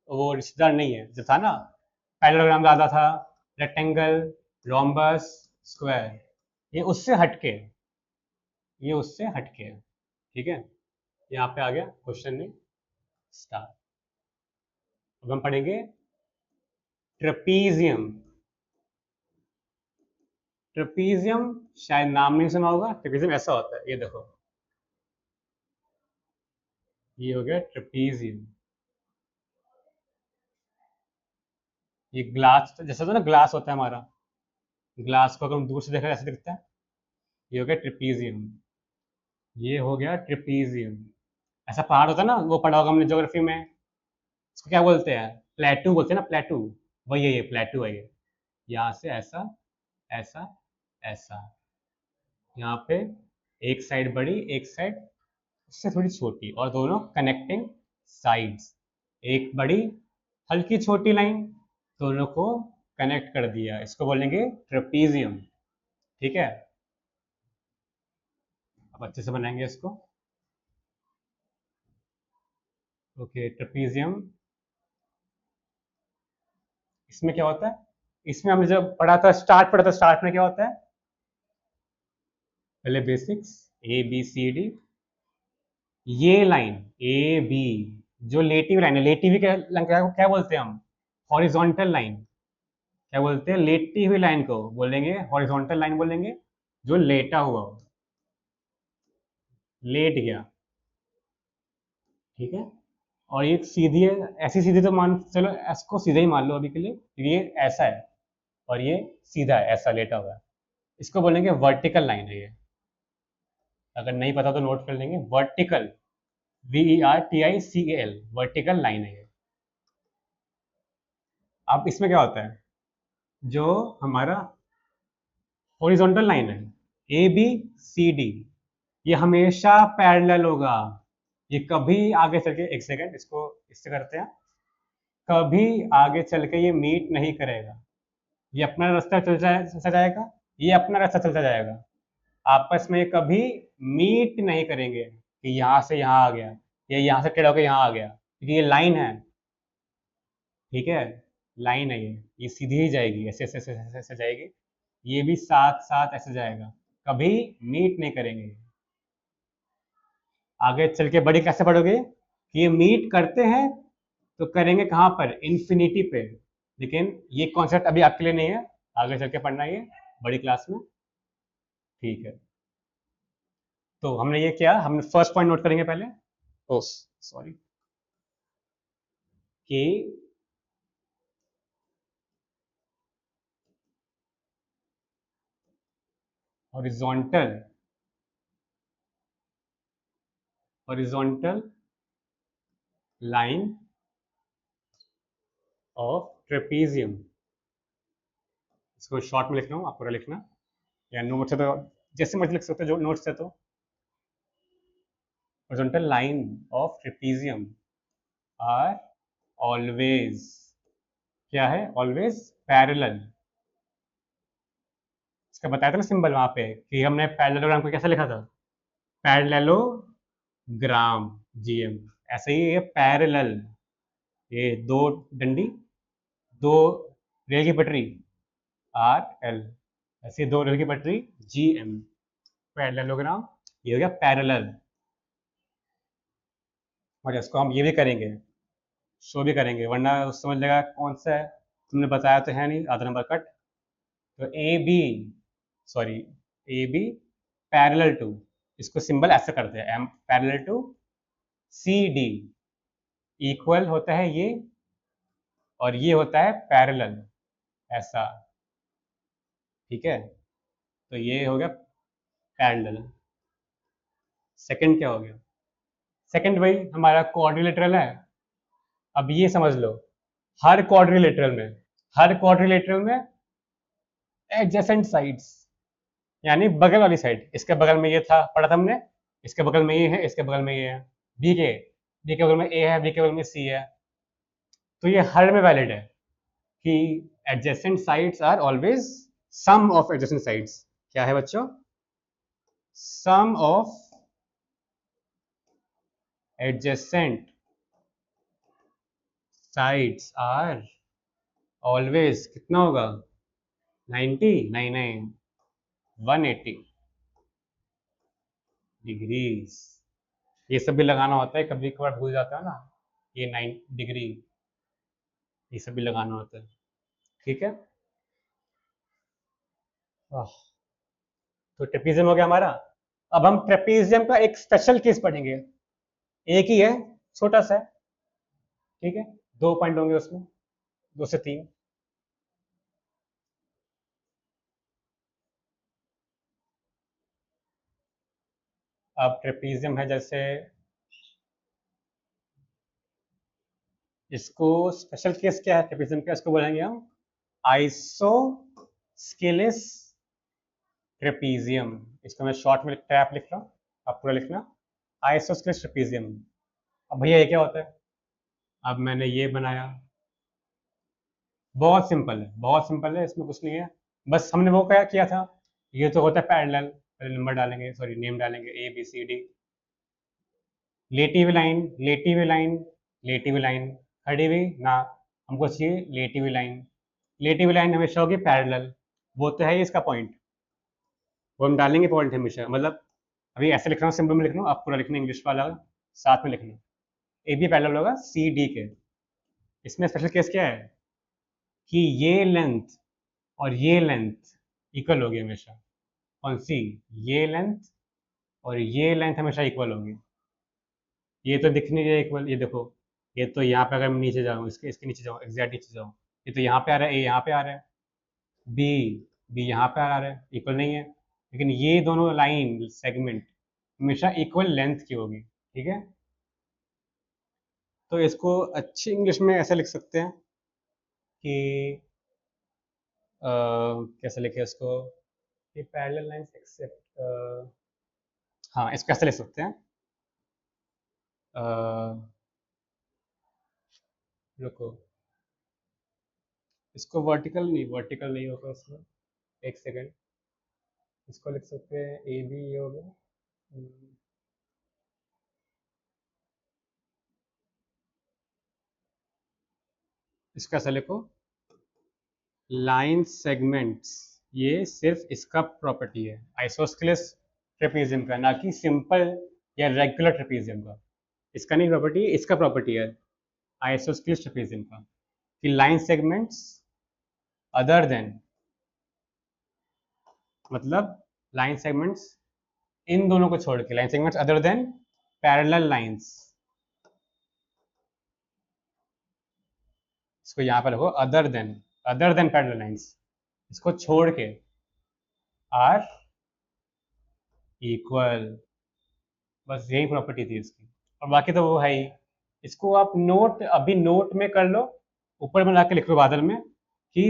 वो रिश्तेदार नहीं है जो था ना, पैरेललोग्राम ज्यादा था, रेक्टेंगल, रोम्बस, स्क्वायर, ये उससे हटके है, ये उससे हटके है, ठीक है। यहाँ पे आ गया क्वेश्चन में स्टार। अब हम पढ़ेंगे ट्रेपीजियम। ट्रेपीजियम शायद नाम नहीं सुना होगा। ट्रेपीजियम ऐसा होता है, ये देखो, ये हो गया ट्रेपीजियम। ये ग्लास जैसा था ना, ग्लास होता है हमारा, ग्लास को अगर हम दूर से देखा ऐसा दिखता है। ये हो गया ट्रेपीजियम, ये हो गया ट्रेपीजियम। ऐसा पहाड़ होता है ना, वो पढ़ा होगा हमने ज्योग्राफी में, इसको क्या बोलते हैं, प्लेटू बोलते हैं ना, प्लेटू। वही है, ये प्लेटू है ये। यहाँ से ऐसा, ऐसा, ऐसा, यहाँ पे एक साइड बड़ी, एक साइड उससे थोड़ी छोटी, और दोनों कनेक्टिंग साइड्स, एक बड़ी हल्की छोटी लाइन, दोनों को कनेक्ट कर दिया, इसको बोलेंगे ट्रेपीजियम, ठीक है। अब अच्छे से बनाएंगे इसको। ओके, ट्रेपीजियम, इसमें क्या होता है, इसमें हमने जब पढ़ा था, स्टार्ट पढ़ा था, स्टार्ट में क्या होता है, पहले basics, A B C D, ये लाइन ए बी जो लेटिव लाइन है, लेटी हुई क्या बोलते हैं हम, हॉरिजॉन्टल लाइन। क्या बोलते हैं, लेटी हुई लाइन को बोलेंगे हॉरिजॉन्टल लाइन बोलेंगे, जो लेटा हुआ हो, लेट गया, ठीक है। और ये सीधी है, ऐसी सीधी तो मान, चलो इसको सीधा ही मान लो अभी के लिए, क्योंकि ये ऐसा है और ये सीधा है, ऐसा लेटा हुआ है, इसको बोलेंगे वर्टिकल लाइन है ये। अगर नहीं पता तो नोट कर लेंगे, वर्टिकल, VERTICAL, वर्टिकल लाइन है ये। अब इसमें क्या होता है, जो हमारा हॉरिजॉन्टल लाइन है ABCD, ये हमेशा पैरेलल होगा, ये कभी आगे चल के, एक सेकेंड इसको इससे करते हैं, कभी आगे चल के ये मीट नहीं करेगा, ये अपना रास्ता चलता जाएगा, ये अपना रास्ता चलता जाएगा, आपस में कभी मीट नहीं करेंगे कि यहाँ से यहाँ आ गया, या यहाँ से टेढ़ा होकर यहाँ आ गया, क्योंकि ये लाइन है, ठीक है, लाइन है ये सीधी ही जाएगी, ऐसे ऐसे ऐसे ऐसे ऐसे जाएगी, ये भी साथ साथ ऐसे जाएगा, कभी मीट नहीं करेंगे। आगे चल के बड़ी कैसे पढ़ोगे कि ये मीट करते हैं, तो करेंगे कहाँ पर, इन्फिनिटी पे, लेकिन ये कॉन्सेप्ट अभी आपके लिए नहीं है, आगे चल के पढ़ना ये बड़ी क्लास में, ठीक है। तो हमने ये किया, हमने फर्स्ट पॉइंट नोट करेंगे पहले, ओ सॉरी, कि horizontal, horizontal line of trapezium, इसको शॉर्ट में लिख रहा हूँ, आपको लिखना या नोट से तो जैसे मर्जी लिख सकते हो, जो नोट्स है तो, horizontal line of trapezium are always, क्या है, ऑलवेज पैरेलल। इसका बताया था ना सिंबल वहां पे, कि हमने पैरेललोग्राम को कैसे लिखा था, पैरेललोग्राम, GM, ऐसे ही ये पैरेलल, ये दो डंडी, दो रेल की पटरी, RL, ऐसे दो रेल की पटरी, GM, पैरेललोग्राम, ये हो गया पैरेलल। और इसको हम ये भी करेंगे, शो भी करेंगे, वरना उस समझ लेगा कौन सा है, तुमने बताया तो है नहीं, आधा नंबर कट। तो सॉरी AB पैरेलल टू, इसको सिंबल ऐसे करते हैं, M parallel to CD, equal होता है ये, और ये होता है पैरेलल, ऐसा, ठीक है। तो ये हो गया पैरेलल। सेकंड क्या हो गया, सेकंड वही हमारा क्वाड्रिलेटरल है। अब ये समझ लो, हर क्वाड्रिलेटरल में, हर क्वाड्रिलेटरल में एडजेसेंट साइड्स, यानी बगल वाली साइड, इसके बगल में ये था, पढ़ा था हमने, इसके बगल में ये है, इसके बगल में ये है, बी के बगल में ए है, बी के बगल में सी है, तो ये हर में वैलिड है कि adjacent sides are always sum of adjacent sides. क्या है बच्चों? Sum of adjacent sides are always कितना होगा? 90 नहीं नहीं 180 डिग्रीज। ये सब भी लगाना होता है, कभी कभार भूल जाता है ना, ये 9 डिग्री, ये सब भी लगाना होता है। ठीक है। आह, तो ट्रेपीजियम हो गया हमारा। अब हम ट्रेपीजियम का एक स्पेशल केस पढ़ेंगे। एक ही है, छोटा सा है। ठीक है, 2 पॉइंट होंगे उसमें, 2 से 3। अब ट्रेपीजियम है, जैसे इसको स्पेशल केस क्या है ट्रेपीजियम का, इसको बोलेंगे हम आइसोस्केलिस ट्रेपीजियम। इसको मैं शॉर्ट में ट्रैप लिख रहा हूँ, आप पूरा लिखना आइसोस्केलिस ट्रेपीजियम। अब भैया ये क्या होता है? अब मैंने ये बनाया, बहुत सिंपल है, बहुत सिंपल है, इसमें कुछ नहीं है। बस हमने वो क्या किया था, ये तो होता है पैरेलल, पहले नंबर डालेंगे, सॉरी नेम डालेंगे ABCD। लेटी हुई लाइन, लेटी हुई लाइन, लेटी हुई लाइन, खड़ी हुई ना, हमको चाहिए लेटी हुई लाइन। लेटी हुई लाइन हमेशा होगी पैरेलल, वो तो है ही इसका पॉइंट, वो हम डालेंगे पॉइंट हमेशा। मतलब अभी ऐसे लिख रहा हूँ सिंपल में लिख रहा हूँ, आप पूरा लिखना इंग्लिश वाला साथ में लिखना। AB पैरेलल होगा CD के। इसमें स्पेशल केस क्या है कि ये लेंथ और ये लेंथ इक्वल होगी हमेशा। कौन सी? ये लेंथ और ये लेंथ हमेशा इक्वल होगी। ये तो दिख नहीं रहा इक्वल, ये देखो, ये तो यहाँ पे अगर मैं नीचे जाऊँ, इसके इसके नीचे जाऊँ, एग्जैक्ट नीचे जाऊँ, ये तो यहाँ पे आ रहा है, ए यहाँ पे आ रहा है, बी बी यहाँ पे आ रहा है, इक्वल नहीं है। लेकिन ये दोनों लाइन सेगमेंट हमेशा इक्वल लेंथ की होगी। ठीक है, तो इसको अच्छी इंग्लिश में ऐसे लिख सकते हैं कि कैसे लिखे इसको कि पैरेलल लाइंस एक्सेप्ट, हाँ इसको कैसे लिख सकते हैं, अ, रुको, इसको वर्टिकल नहीं होगा इसमें, एक सेकेंड, इसको लिख सकते हैं AB ये हो गया। इसका ऐसा लिखो, लाइन सेगमेंट्स, ये सिर्फ इसका प्रॉपर्टी है आइसोस्केलिस ट्रेपीजियम का, ना कि सिंपल या रेगुलर ट्रेपीजियम का। इसका नहीं प्रॉपर्टी, इसका प्रॉपर्टी है आइसोस्केलिस ट्रेपीजियम का, कि लाइन सेगमेंट्स अदर देन, मतलब लाइन सेगमेंट्स इन दोनों को छोड़ के, line segments other than parallel lines, इसको यहाँ पर रखो, अदर देन पैरेलल लाइंस, इसको छोड़ के आर इक्वल, बस यही प्रॉपर्टी थी इसकी, और बाकी तो वो है ही। इसको आप नोट अभी नोट में कर लो, ऊपर में लाके लिख लो बादल में कि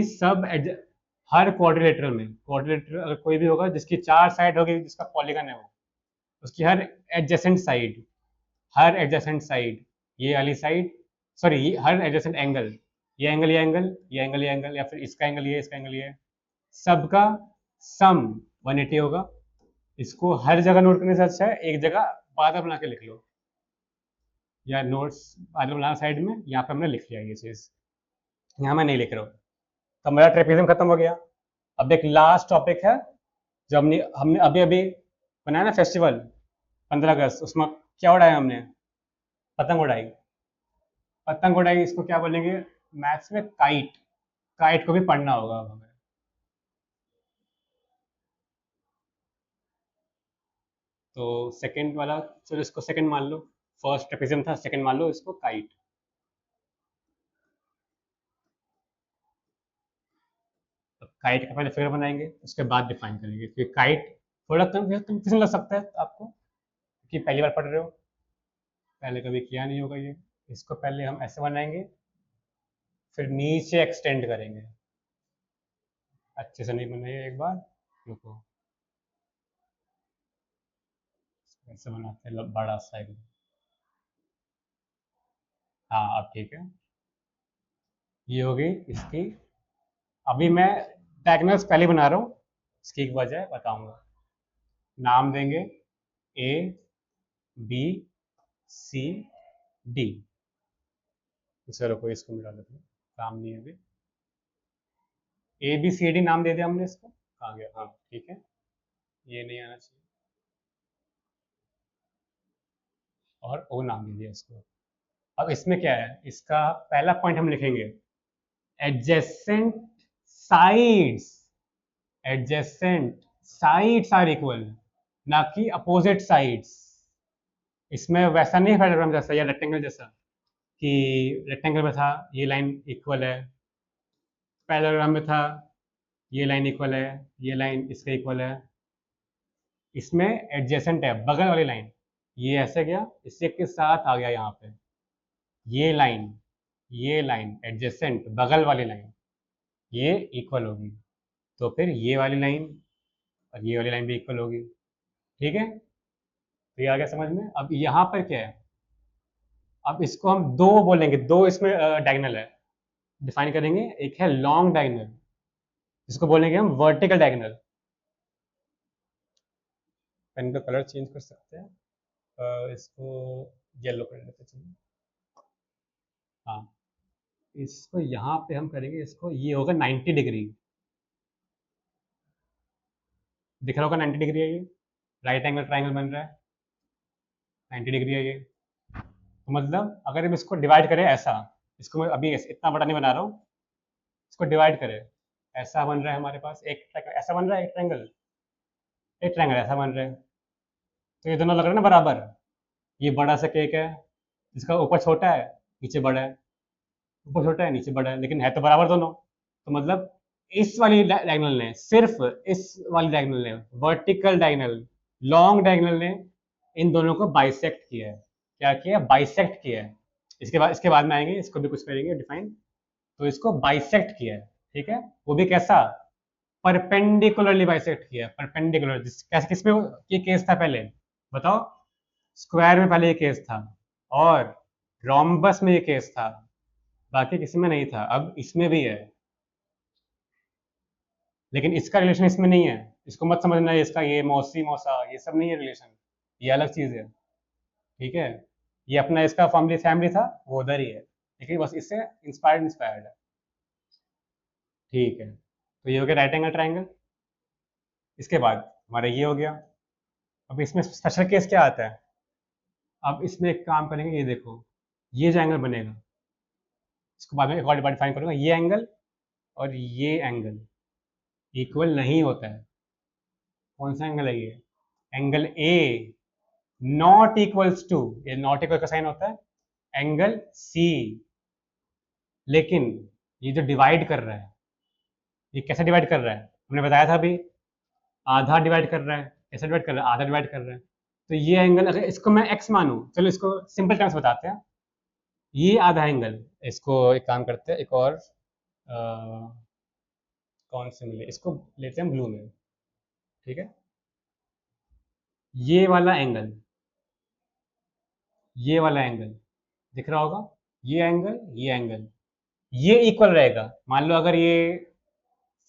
हर क्वाड्रिलेटरल में, क्वाड्रिलेटरल अगर कोई भी होगा जिसकी 4 साइड होगी, जिसका पॉलीगन है वो, उसकी हर एडजेसेंट साइड, ये वाली साइड, सॉरी हर एडजेसेंट एंगल, ये एंगल ये एंगल ये एंगल ये एंगल, या फिर इसका एंगल ये इसका एंगल ये, सबका सम 180 होगा। इसको हर जगह नोट करने से अच्छा है एक जगह बादल बना के लिख लो, या नोट्स बादल बनाना साइड में, यहाँ पे हमने लिख लिया ये चीज़, यहाँ मैं नहीं लिख रहा हूँ। तो मेरा ट्रेपेजियम खत्म हो गया। अब एक लास्ट टॉपिक है, जो हमने हमने अभी अभी बनाया ना फेस्टिवल 15 अगस्त, उसमें क्या उड़ाया हमने? पतंग उड़ाई। पतंग उड़ाई इसको क्या बोलेंगे मैथ्स में? काइट। काइट को भी पढ़ना होगा अब हमें। तो सेकंड वाला, चलो इसको सेकंड मान लो, फर्स्ट ट्रेपेजियम था, सेकंड मान लो इसको काइट। तो काइट का पहले फिगर बनाएंगे, उसके बाद डिफाइन करेंगे, क्योंकि काइट थोड़ा कंफ्यूजन लग सकता है आपको, क्योंकि पहली बार पढ़ रहे हो, पहले कभी किया नहीं होगा ये। इसको पहले हम ऐसे बनाएंगे, फिर नीचे एक्सटेंड करेंगे। अच्छे से नहीं बनाइए एक बार, रुको, ऐसे बनाते हैं बड़ा सा एकदम। हाँ अब ठीक है। ये होगी इसकी। अभी मैं डायगोनल्स पहले बना रहा हूँ, इसकी एक वजह है, बताऊंगा। नाम देंगे ए बी सी डी। चलो कोई इसको मिला लेते हैं, काम नहीं है अभी। ए बी सी डी नाम दे दिया हमने इसको, कहाँ गया, हाँ ठीक है, ये नहीं आना चाहिए। और ओ नाम दे दिया इसको। अब इसमें क्या है, इसका पहला पॉइंट हम लिखेंगे adjacent sides. Adjacent sides are equal, ना कि अपोजिट साइड्स। इसमें वैसा नहीं है पैराग्राम जैसा या रेक्टेंगल जैसा कि रेक्टेंगल में था ये लाइन इक्वल है, पैराग्राम में था ये लाइन इक्वल है, ये लाइन इसके इक्वल है। इसमें एडजेसेंट है, बगल वाली लाइन। ये ऐसे गया, इससे के साथ आ गया यहाँ पे। ये लाइन, ये लाइन एडजेसेंट बगल वाली लाइन, ये इक्वल होगी, तो फिर ये वाली लाइन और ये वाली लाइन भी इक्वल होगी। ठीक है, तो ये आ गया समझ में। अब यहाँ पर क्या है, अब इसको हम दो बोलेंगे, दो इसमें डायगोनल है, डिफाइन करेंगे। एक है लॉन्ग डायगोनल, जिसको बोलेंगे हम वर्टिकल डायगोनल। पेन का कलर चेंज कर सकते हैं, इसको येलो कर लेते चलिए। हाँ, इसको यहाँ पे हम करेंगे, इसको ये होगा 90 डिग्री। दिख रहा होगा 90 डिग्री है ये, राइट एंगल ट्राइंगल बन रहा है, 90 डिग्री है ये। तो मतलब अगर हम इसको डिवाइड करें ऐसा, इसको मैं अभी इतना बड़ा नहीं बना रहा हूँ, इसको डिवाइड करें, ऐसा बन रहा है हमारे पास एक ऐसा बन रहा है, एक ट्रायंगल ऐसा बन रहा है। तो ये दोनों लग रहे हैं ना बराबर। ये बड़ा सा केक है, इसका ऊपर छोटा है नीचे बड़ा है, ऊपर छोटा है नीचे बड़ा है, लेकिन है तो बराबर दोनों। तो मतलब इस वाली डायगोनल ने, सिर्फ इस वाली डायगोनल ने, वर्टिकल डायगोनल, लॉन्ग डायगोनल ने इन दोनों को बाइसेक्ट किया है। क्या किया, बाइसेक्ट किया है। इसके बाद में आएंगे, इसको भी कुछ करेंगे डिफाइन। तो इसको बाइसेक्ट किया है, ठीक है। वो भी कैसा, परपेंडिकुलरली बाइसेक्ट किया, परपेंडिकुलर। कैसे, किसमें ये केस था पहले बताओ, स्क्वायर में पहले ये केस था, और रोम्बस में ये केस था, बाकी किसी में नहीं था। अब इसमें भी है, लेकिन इसका रिलेशन इसमें नहीं है। इसको मत समझना इसका ये मौसी मौसा ये सब नहीं है रिलेशन, ये अलग चीज है, ठीक है। ये अपना इसका फैमिली फैमिली था, वो उधर ही है, लेकिन बस इससे इंस्पायर्ड है। ठीक है, तो ये हो गया राइट एंगल ट्राइंगल। इसके बाद हमारा ये हो गया। अब इसमें स्पेशल केस क्या आता है, अब इसमें एक काम करेंगे, ये देखो, ये जो एंगल बनेगा, इसको बाद में एक और डिफाइन करूंगा। ये एंगल और ये एंगल इक्वल नहीं होता है। कौन सा एंगल है ये, angle A not equals to, ये नॉट इक्वल का साइन होता है एंगल सी। लेकिन ये जो डिवाइड कर रहा है, ये कैसे डिवाइड कर रहा है, हमने बताया था अभी, आधा डिवाइड कर रहा है। कैसे डिवाइड कर रहा है, आधा डिवाइड कर रहा है। तो ये एंगल, अगर इसको मैं एक्स मानूं, चलो इसको सिंपल टर्म्स बताते हैं। ये आधा एंगल, इसको एक काम करते हैं, एक और कौन से मिले, इसको लेते हैं ब्लू में, ठीक है। ये वाला एंगल, ये वाला एंगल दिख रहा होगा, ये एंगल, ये एंगल, ये इक्वल रहेगा। मान लो अगर ये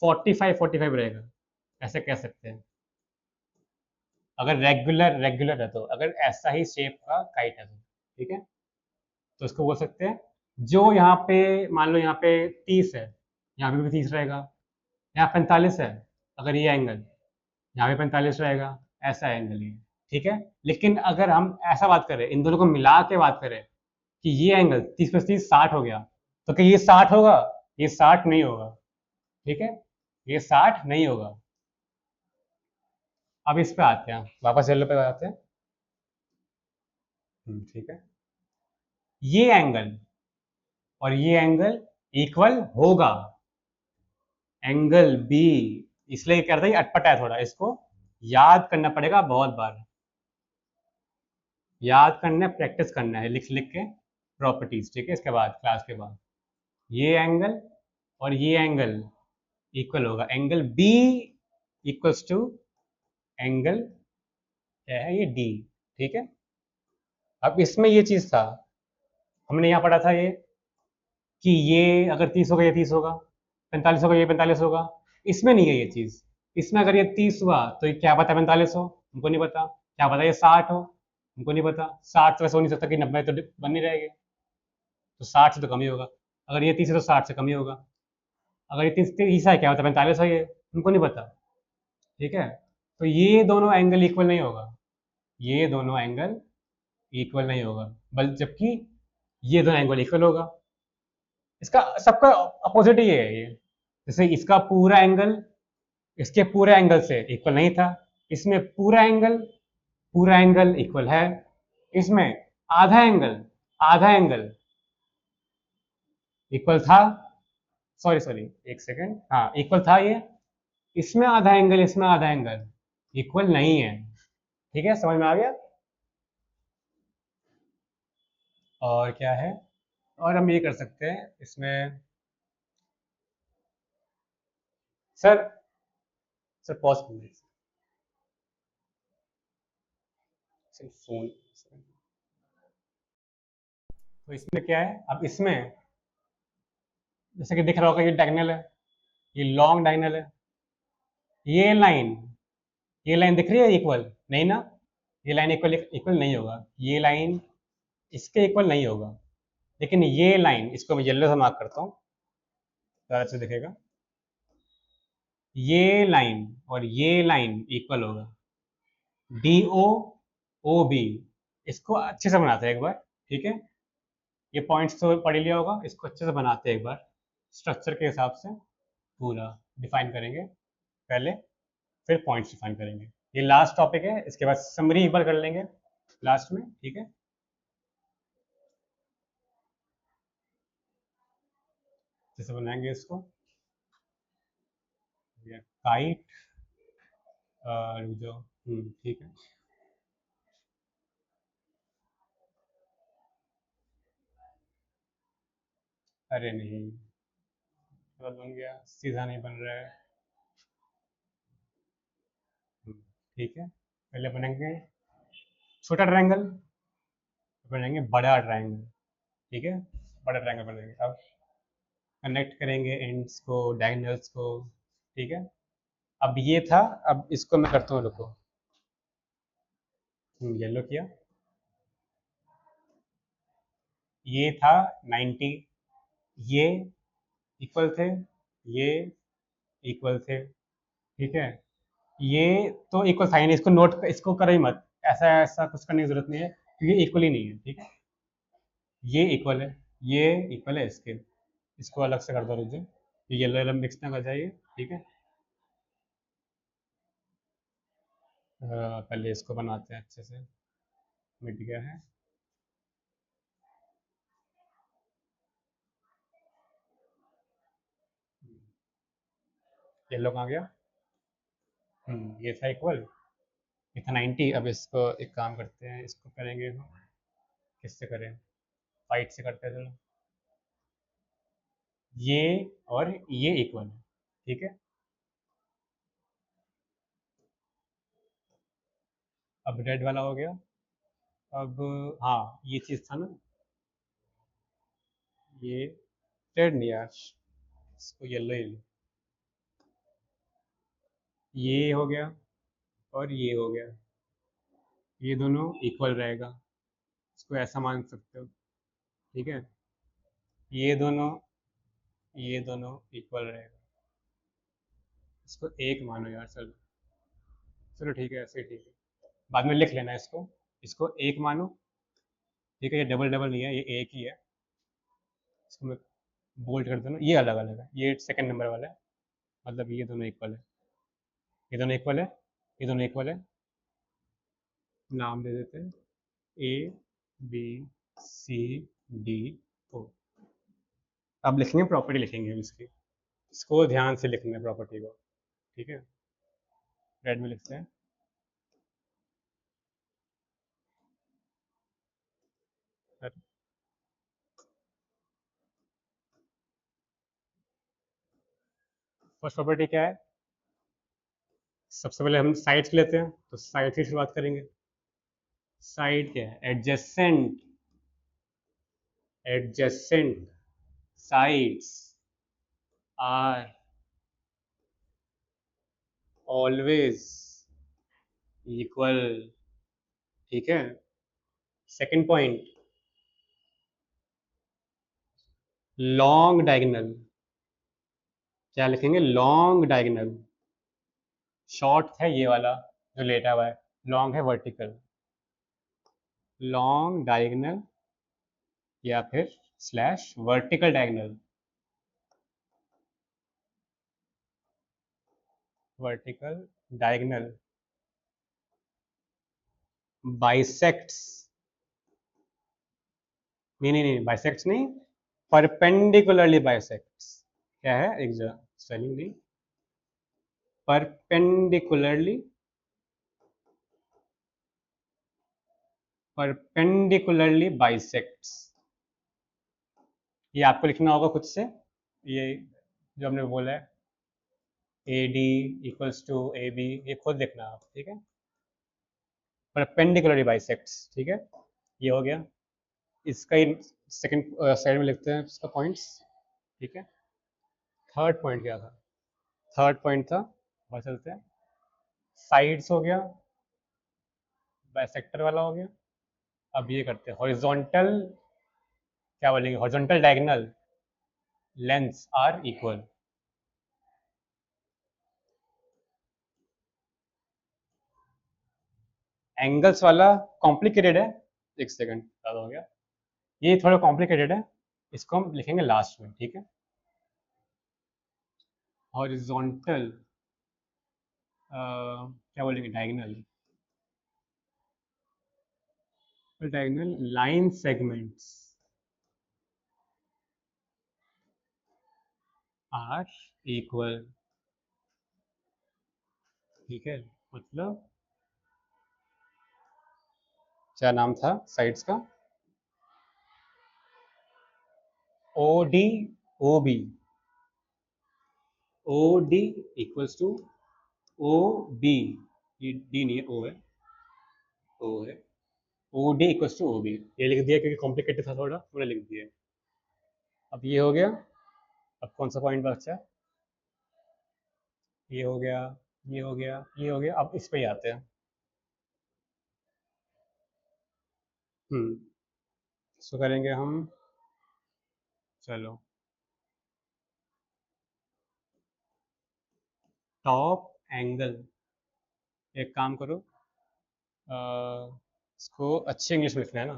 45 रहेगा, ऐसे कह सकते हैं। अगर रेगुलर रेगुलर है तो, अगर ऐसा ही शेप का काइट है तो, ठीक है। तो इसको बोल सकते हैं, जो यहाँ पे मान लो यहाँ पे 30 है, यहाँ पे भी 30 रहेगा। यहाँ 45 है, अगर ये एंगल, यहाँ पे 45 रहेगा। ऐसा एंगल ये, ठीक है। लेकिन अगर हम ऐसा बात करें, इन दोनों को मिला के बात करें कि ये एंगल 30 + 30 60 हो गया, तो क्या ये 60 होगा, ये 60 नहीं होगा, ठीक है, ये 60 नहीं होगा। अब इस पे आते हैं, वापस येलो पे आते हैं। ठीक है, ये एंगल और ये एंगल इक्वल होगा, एंगल बी। इसलिए क्या था, ये अटपटा है थोड़ा, इसको याद करना पड़ेगा बहुत बार, याद करना, प्रैक्टिस करना है लिख लिख के प्रॉपर्टीज, ठीक है। इसके बाद क्लास के बाद ये एंगल और ये एंगल इक्वल होगा, angle B equals to angle क्या है ये डी, ठीक है। अब इसमें ये चीज था, हमने यहाँ पढ़ा था ये कि ये अगर 30 होगा ये 30 होगा, 45 होगा ये 45 होगा। इसमें नहीं है ये चीज़। इसमें अगर ये 30 हुआ तो ये क्या पता 45 हो, हमको नहीं पता। क्या पता ये 60 हो, हमको नहीं पता। 60 तो ऐसा हो नहीं सकता कि 90 तो बन नहीं रहेंगे, तो 60 से तो कम ही होगा। अगर ये 30 है तो 60 से कम ही होगा। अगर ये 30 है क्या पता 45 है, ये हमको नहीं पता। ठीक है, तो ये दोनों एंगल इक्वल नहीं होगा, ये दोनों एंगल इक्वल नहीं होगा, बल्कि जबकि ये दोनों एंगल इक्वल होगा। इसका सबका अपोजिट ही है ये। जैसे इसका पूरा एंगल इसके पूरे एंगल से इक्वल नहीं था, इसमें पूरा एंगल इक्वल है, इसमें आधा एंगल इक्वल था। सॉरी सॉरी, एक सेकेंड, हाँ इक्वल था ये। इसमें आधा एंगल इक्वल नहीं है। ठीक है, समझ में आ गया। और क्या है, और हम ये कर सकते हैं इसमें। सर, सर पॉज कीजिए सर, फोन। तो इसमें क्या है, अब इसमें जैसे कि दिख रहा होगा ये डायगोनल है, ये लॉन्ग डायगोनल है। ये लाइन ये लाइन दिख रही है इक्वल नहीं ना, ये लाइन इक्वल इक्वल नहीं होगा, ये लाइन इसके इक्वल नहीं होगा। लेकिन ये लाइन, इसको मैं येलो से मार्क करता हूँ, ज़्यादा अच्छे दिखेगा। ये लाइन और ये लाइन इक्वल होगा, डी ओ बी। इसको अच्छे से बनाते हैं एक बार। ठीक है, ये पॉइंट्स तो पढ़ लिया होगा, इसको अच्छे से बनाते हैं एक बार स्ट्रक्चर के हिसाब से। पूरा डिफाइन करेंगे पहले, फिर पॉइंट्स डिफाइन करेंगे। ये लास्ट टॉपिक है, इसके बाद समरी एक बार कर लेंगे लास्ट में। ठीक है, जैसे बनाएंगे इसको, काइट जो ठीक है। अरे नहीं, गलत बन गया, सीधा नहीं बन रहा है। ठीक है, पहले बनेंगे छोटा ट्रायंगल, बनेंगे बड़ा ट्रायंगल। ठीक है, बड़ा ट्रायंगल बनेंगे। अब कनेक्ट करेंगे एंड्स को, डायगोनल्स को। ठीक है, अब ये था, अब इसको मैं करता हूँ, रुको। येलो किया, ये था 90, ये इक्वल थे, ये इक्वल थे। ठीक है, ये तो इक्वल था ही नहीं, इसको नोट, इसको करो ही मत, ऐसा ऐसा कुछ करने की जरूरत नहीं है क्योंकि इक्वल ही नहीं है। ठीक है, ये इक्वल है, ये इक्वल है इसके, इसको अलग से कर दो, रुक जाओ, ये येलो येलो मिक्स ना कर जाइए। ठीक है, पहले इसको बनाते हैं अच्छे से, मिट गया है। येलो कहाँ गया, ये था इक्वल, ये था 90। अब इसको एक काम करते हैं, इसको करेंगे, किससे करें, फाइट से करते हैं चलो। ये और ये इक्वल है। ठीक है, अब रेड वाला हो गया। अब हाँ, ये चीज़ था ना, ये रेड नहीं यार, इसको येलो ही लो। ये हो गया और ये हो गया, ये दोनों इक्वल रहेगा, इसको ऐसा मान सकते हो। ठीक है, ये दोनों ये दोनों इक्वल रहेगा, इसको एक मानो यार, चलो चलो ठीक है, ऐसे ही ठीक है, बाद में लिख लेना इसको, इसको एक मानो। ठीक है, ये डबल डबल नहीं है, ये एक ही है। इसको मैं बोल्ड कर दूँ, ये अलग अलग है, ये सेकंड नंबर वाला है, मतलब ये दोनों इक्वल है, ये दोनों इक्वल है, ये दोनों इक्वल है। नाम दे देते हैं ए बी सी डी ओ। अब लिखेंगे प्रॉपर्टी, लिखेंगे हम इसकी, इसको ध्यान से लिखना है प्रॉपर्टी को। ठीक है, रेड में लिखते हैं। फर्स्ट प्रॉपर्टी क्या है, सबसे पहले हम साइड लेते हैं, तो साइड से शुरुआत करेंगे। साइड क्या है, adjacent, adjacent sides are always equal, ठीक है। सेकंड पॉइंट, लॉन्ग डायगोनल, क्या लिखेंगे, लॉन्ग डायगोनल। शॉर्ट है ये वाला जो लेटा हुआ है, लॉन्ग है वर्टिकल, लॉन्ग डायगोनल या फिर slash vertical diagonal, vertical diagonal bisects, नहीं बाइसेक्ट्स नहीं, परपेंडिकुलरली बाइसेक्ट्स। क्या है एक स्पेलिंग नहीं, परपेंडिकुलरली, परपेंडिकुलरली बाइसेक्ट्स। ये आपको लिखना होगा खुद से, ये जो हमने बोला है A D equals to A B, ये खुद लिखना आप, ठीक है। परपेंडिकुलरली बाइसेक्ट्स, ठीक है। ये हो गया, इसका ही सेकंड साइड में लिखते हैं इसका पॉइंट्स, ठीक है। थर्ड पॉइंट क्या था, थर्ड पॉइंट था, और चलते हैं, साइड्स हो गया, बाइसेक्टर वाला हो गया। अब ये करते हैं हॉरिजॉन्टल, क्या बोलेंगे, horizontal diagonal lengths are equal. Angles वाला कॉम्प्लिकेटेड है, एक सेकंड ज़्यादा हो गया, ये थोड़ा कॉम्प्लिकेटेड है, इसको हम लिखेंगे लास्ट में, ठीक है। हॉरिजॉन्टल क्या बोलेंगे, diagonal, diagonal line segments are equal, ठीक है। मतलब क्या नाम था साइड्स का, O D O B, O D equals to O B, ये डी नहीं है, ओ है, ओ है, O D equals to O B, ये लिख दिया क्योंकि कॉम्प्लिकेटेड था थोड़ा, मैंने लिख दिया। अब ये हो गया, अब कौन सा पॉइंट बचा है, ये हो गया, ये हो गया, ये हो गया, अब इस पे ही आते हैं। इसको करेंगे हम, चलो, टॉप एंगल, एक काम करो, इसको अच्छी इंग्लिश में लिखना है ना,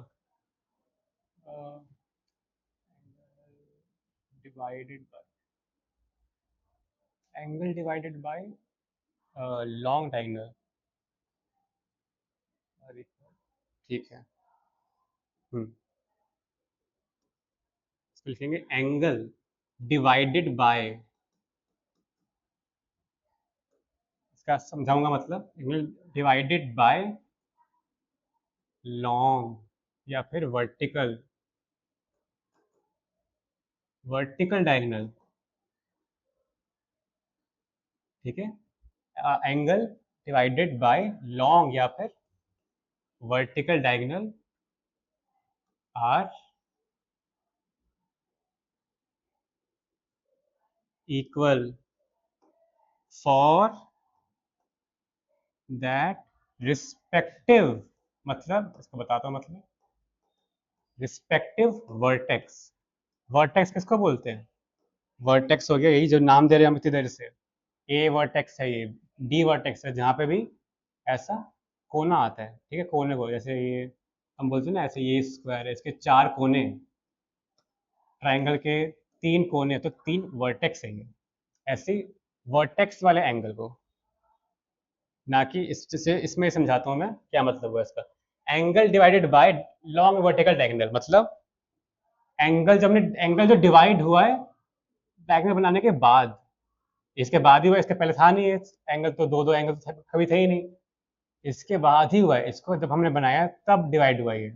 divided by, angle divided by long diagonal, ठीक है। इसको लिखेंगे एंगल डिवाइडेड बाय, इसका समझाऊंगा मतलब, एंगल डिवाइडेड बाय लॉन्ग या फिर वर्टिकल, वर्टिकल डायगोनल, ठीक है। एंगल डिवाइडेड बाय लॉन्ग या फिर vertical diagonal are equal for that respective, मतलब इसको बताता हूँ, मतलब रिस्पेक्टिव वर्टेक्स, वर्टेक्स किसको बोलते हैं, वर्टेक्स हो गया यही जो नाम दे रहे हैं हम इतनी देर से, ए वर्टेक्स है, ये डी वर्टेक्स है, जहाँ पे भी ऐसा कोना आता है, ठीक है, कोने को, जैसे ये हम बोलते हैं ना, ऐसे ये स्क्वायर है, इसके चार कोने, ट्राइंगल के तीन कोने, तो तीन वर्टेक्स है ये, ऐसे वर्टेक्स वाले एंगल को, ना कि इससे, इसमें समझाता हूँ मैं क्या मतलब हुआ इसका। Angle divided by long vertical diagonal, मतलब एंगल जब एंगल जो डिवाइड हुआ है डायगोनल बनाने के बाद, इसके बाद ही हुआ, इसके पहले था नहीं है एंगल, तो दो दो एंगल तो कभी थे ही नहीं, इसके बाद ही हुआ है, इसको जब हमने बनाया तब डिवाइड हुआ ये।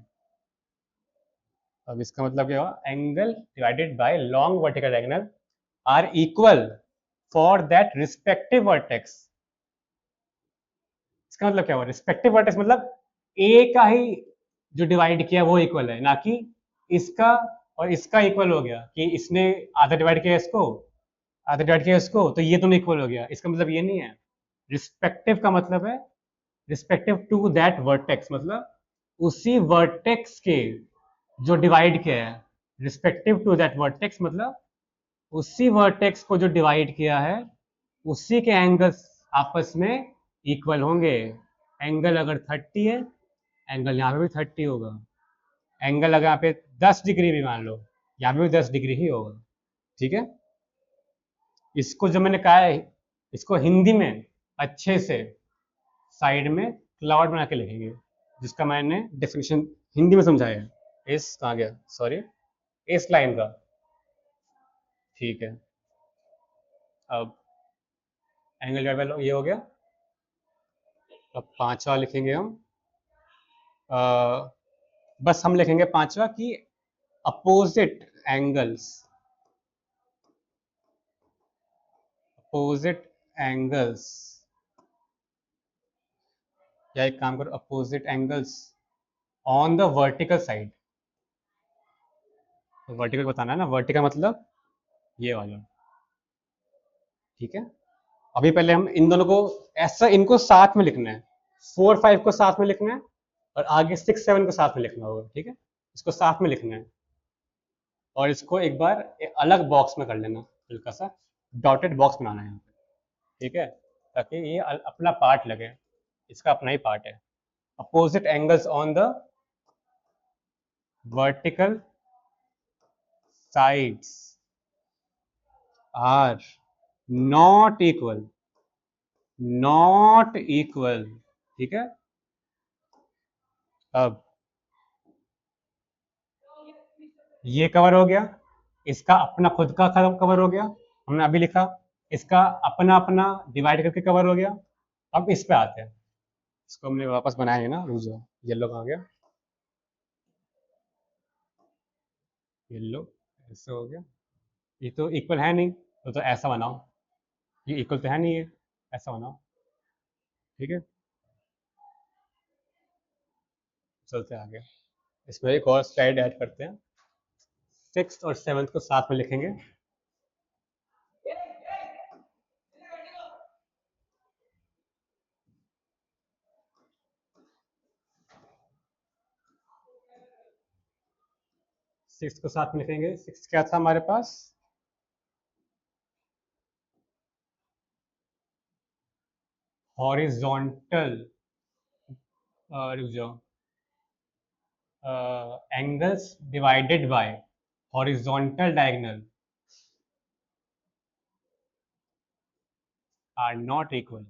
अब इसका मतलब क्या हुआ, angle divided by long vertical diagonal are equal for that respective vertex. इसका मतलब क्या हुआ, रिस्पेक्टिव वर्टेक्स मतलब ए का ही जो डिवाइड किया वो इक्वल है, ना कि इसका और इसका इक्वल हो गया कि इसने आधा डिवाइड किया इसको, आधा डिवाइड किया इसको, तो ये दोनों इक्वल हो गया। इसका मतलब ये नहीं है। रिस्पेक्टिव का मतलब है रिस्पेक्टिव टू दैट वर्टेक्स, मतलब उसी वर्टेक्स के जो डिवाइड किया है। रिस्पेक्टिव टू दैट वर्टेक्स मतलब उसी वर्टेक्स को जो डिवाइड किया है उसी के एंगल्स आपस में इक्वल होंगे। एंगल अगर 30 है, एंगल यहाँ पे भी 30 होगा। एंगल अगर यहाँ पे 10 डिग्री भी मान लो, यहाँ पे भी 10 डिग्री ही होगा। ठीक है, इसको जो मैंने कहा है, इसको हिंदी में अच्छे से साइड में क्लाउड बना के लिखेंगे, जिसका मैंने डेफिनेशन हिंदी में समझाया है। इस कहाँ गया, सॉरी, इस लाइन का। ठीक है, अब एंगल डिवाइड बाय ये हो गया। अब पांचवा लिखेंगे हम। बस हम लिखेंगे पांचवा कि अपोजिट एंगल्स, अपोजिट एंगल्स, या एक काम करो, opposite angles on the vertical side. तो वर्टिकल बताना है ना, वर्टिकल मतलब ये वाला। ठीक है, अभी पहले हम इन दोनों को ऐसा, इनको साथ में लिखना है। 4 5 को साथ में लिखना है और आगे 6 7 को साथ में लिखना होगा। ठीक है, इसको साथ में लिखना है और इसको एक बार एक अलग बॉक्स में कर लेना, हल्का सा डॉटेड बॉक्स बनाना है यहाँ पे। ठीक है, ताकि ये अपना पार्ट लगे, इसका अपना ही पार्ट है। Opposite angles on the vertical sides are not equal, not equal. ठीक है, अब ये कवर हो गया, इसका अपना खुद का कवर हो गया, हमने अभी लिखा। इसका अपना अपना डिवाइड करके कवर हो गया। अब इस पे आते हैं, इसको हमने वापस बनाया है ना, रुक जाओ, येलो कहाँ गया, येलो ऐसे हो गया। ये तो इक्वल है नहीं, तो ऐसा बनाओ, ये इक्वल तो है नहीं, है ऐसा बनाओ। ठीक है, चलते आगे। इसमें एक और स्लाइड ऐड करते हैं, 6th और 7th को साथ में लिखेंगे। सिक्स को साथ में लिखेंगे। सिक्स क्या था हमारे पास, हॉरिजॉन्टल, रुक जाओ, angles divided by horizontal diagonal are not equal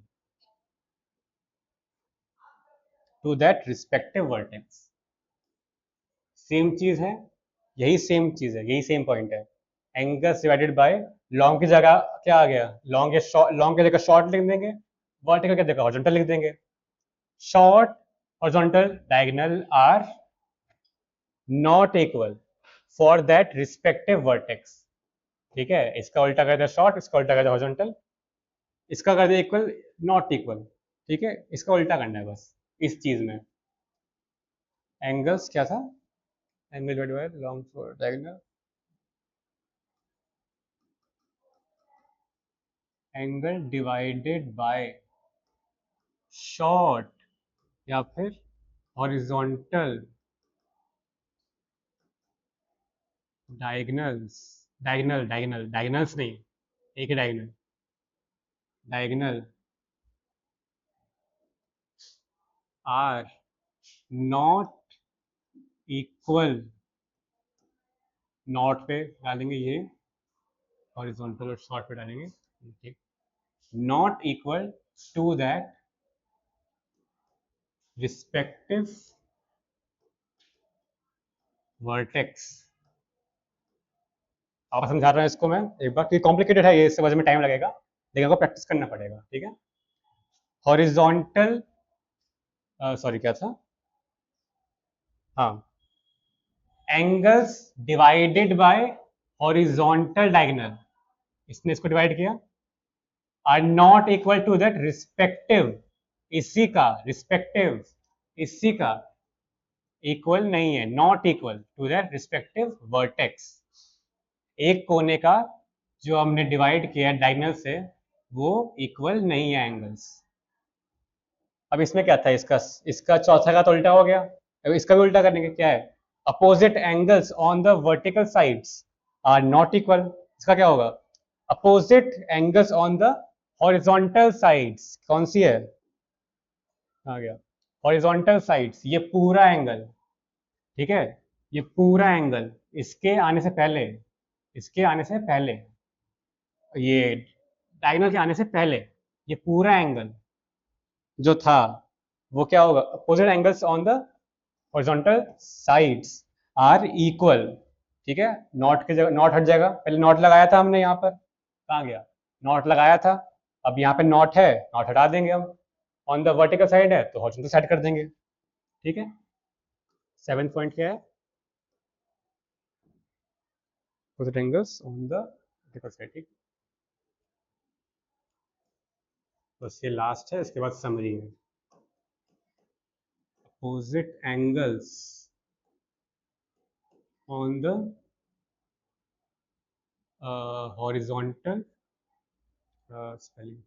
to that respective vertex. Same चीज है, यही सेम चीज है, यही सेम पॉइंट है। एंगल्स डिवाइडेड बाय, लॉन्ग की जगह क्या आ गया, लॉन्ग या शॉर्ट, लॉन्ग की जगह शॉर्ट लिख देंगे, वर्टिकल की जगह हॉरिजॉन्टल लिख देंगे। Short horizontal diagonal are not equal for that respective vertex. ठीक है, इसका उल्टा कर दिया शॉर्ट, इसका उल्टा कर दिया हॉरिजॉन्टल, इसका कर दिया इक्वल, नॉट इक्वल। ठीक है, इसका उल्टा करना है बस इस चीज में। एंगल्स क्या था, angle divided by long for diagonal, angle divided by short या फिर horizontal diagonals, diagonal diagonal diagonals नहीं, एक ही diagonal, diagonal are not equal, not पे डालेंगे ये, हॉरिजॉन्टल और शॉर्ट पे डालेंगे। ठीक, not equal to that respective vertex. आप समझा रहा हूँ इसको मैं एक बार, क्योंकि कॉम्प्लिकेटेड है ये, समझ में टाइम लगेगा, लेकिन आपको प्रैक्टिस करना पड़ेगा। ठीक है, हॉरिजॉन्टल, सॉरी क्या था, हाँ, angles divided by horizontal diagonal, इसने इसको डिवाइड किया, are not equal to that respective, इसी का रिस्पेक्टिव, इसी का इक्वल नहीं है, not equal to their respective vertex. एक कोने का जो हमने डिवाइड किया है डायगोनल से वो इक्वल नहीं है एंगल्स। अब इसमें क्या था, इसका इसका चौथा का तो उल्टा हो गया, अब इसका भी उल्टा करने का क्या है, opposite angles on the vertical sides are not equal. इसका क्या होगा, opposite angles on the horizontal sides, कौन सी है, आ गया हॉरिजॉन्टल साइड्स, ये पूरा एंगल, ठीक है, ये पूरा एंगल इसके आने से पहले, इसके आने से पहले, ये डायगोनल के आने से पहले ये पूरा एंगल जो था वो क्या होगा, opposite angles on the horizontal sides are equal. ठीक है, नॉट की जगह नॉट हट जाएगा, पहले नॉट लगाया था हमने यहाँ पर, कहाँ गया, नॉट लगाया था, अब यहाँ पे नॉट है, नॉट हटा देंगे हम, ऑन द वर्टिकल साइड है तो हॉरिजॉन्टल साइड कर देंगे। ठीक है, 7th पॉइंट क्या है, opposite angles on the vertical side. ठीक, बस ये लास्ट है, इसके बाद समरी है। Opposite angles on the horizontal spelling,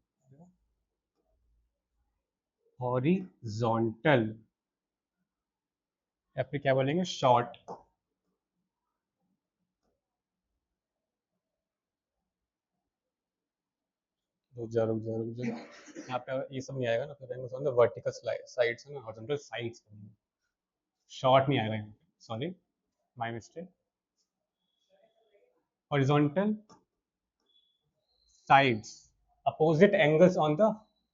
horizontal या फिर क्या बोलेंगे शॉर्ट, रुक जा यहाँ पे ये सब नहीं आएगा ना, फिर वर्टिकल साइड्स है ना, हॉरिजॉन्टल साइड्स, शॉर्ट नहीं आएगा यहाँ पे, sorry my mistake, horizontal sides, opposite angles on the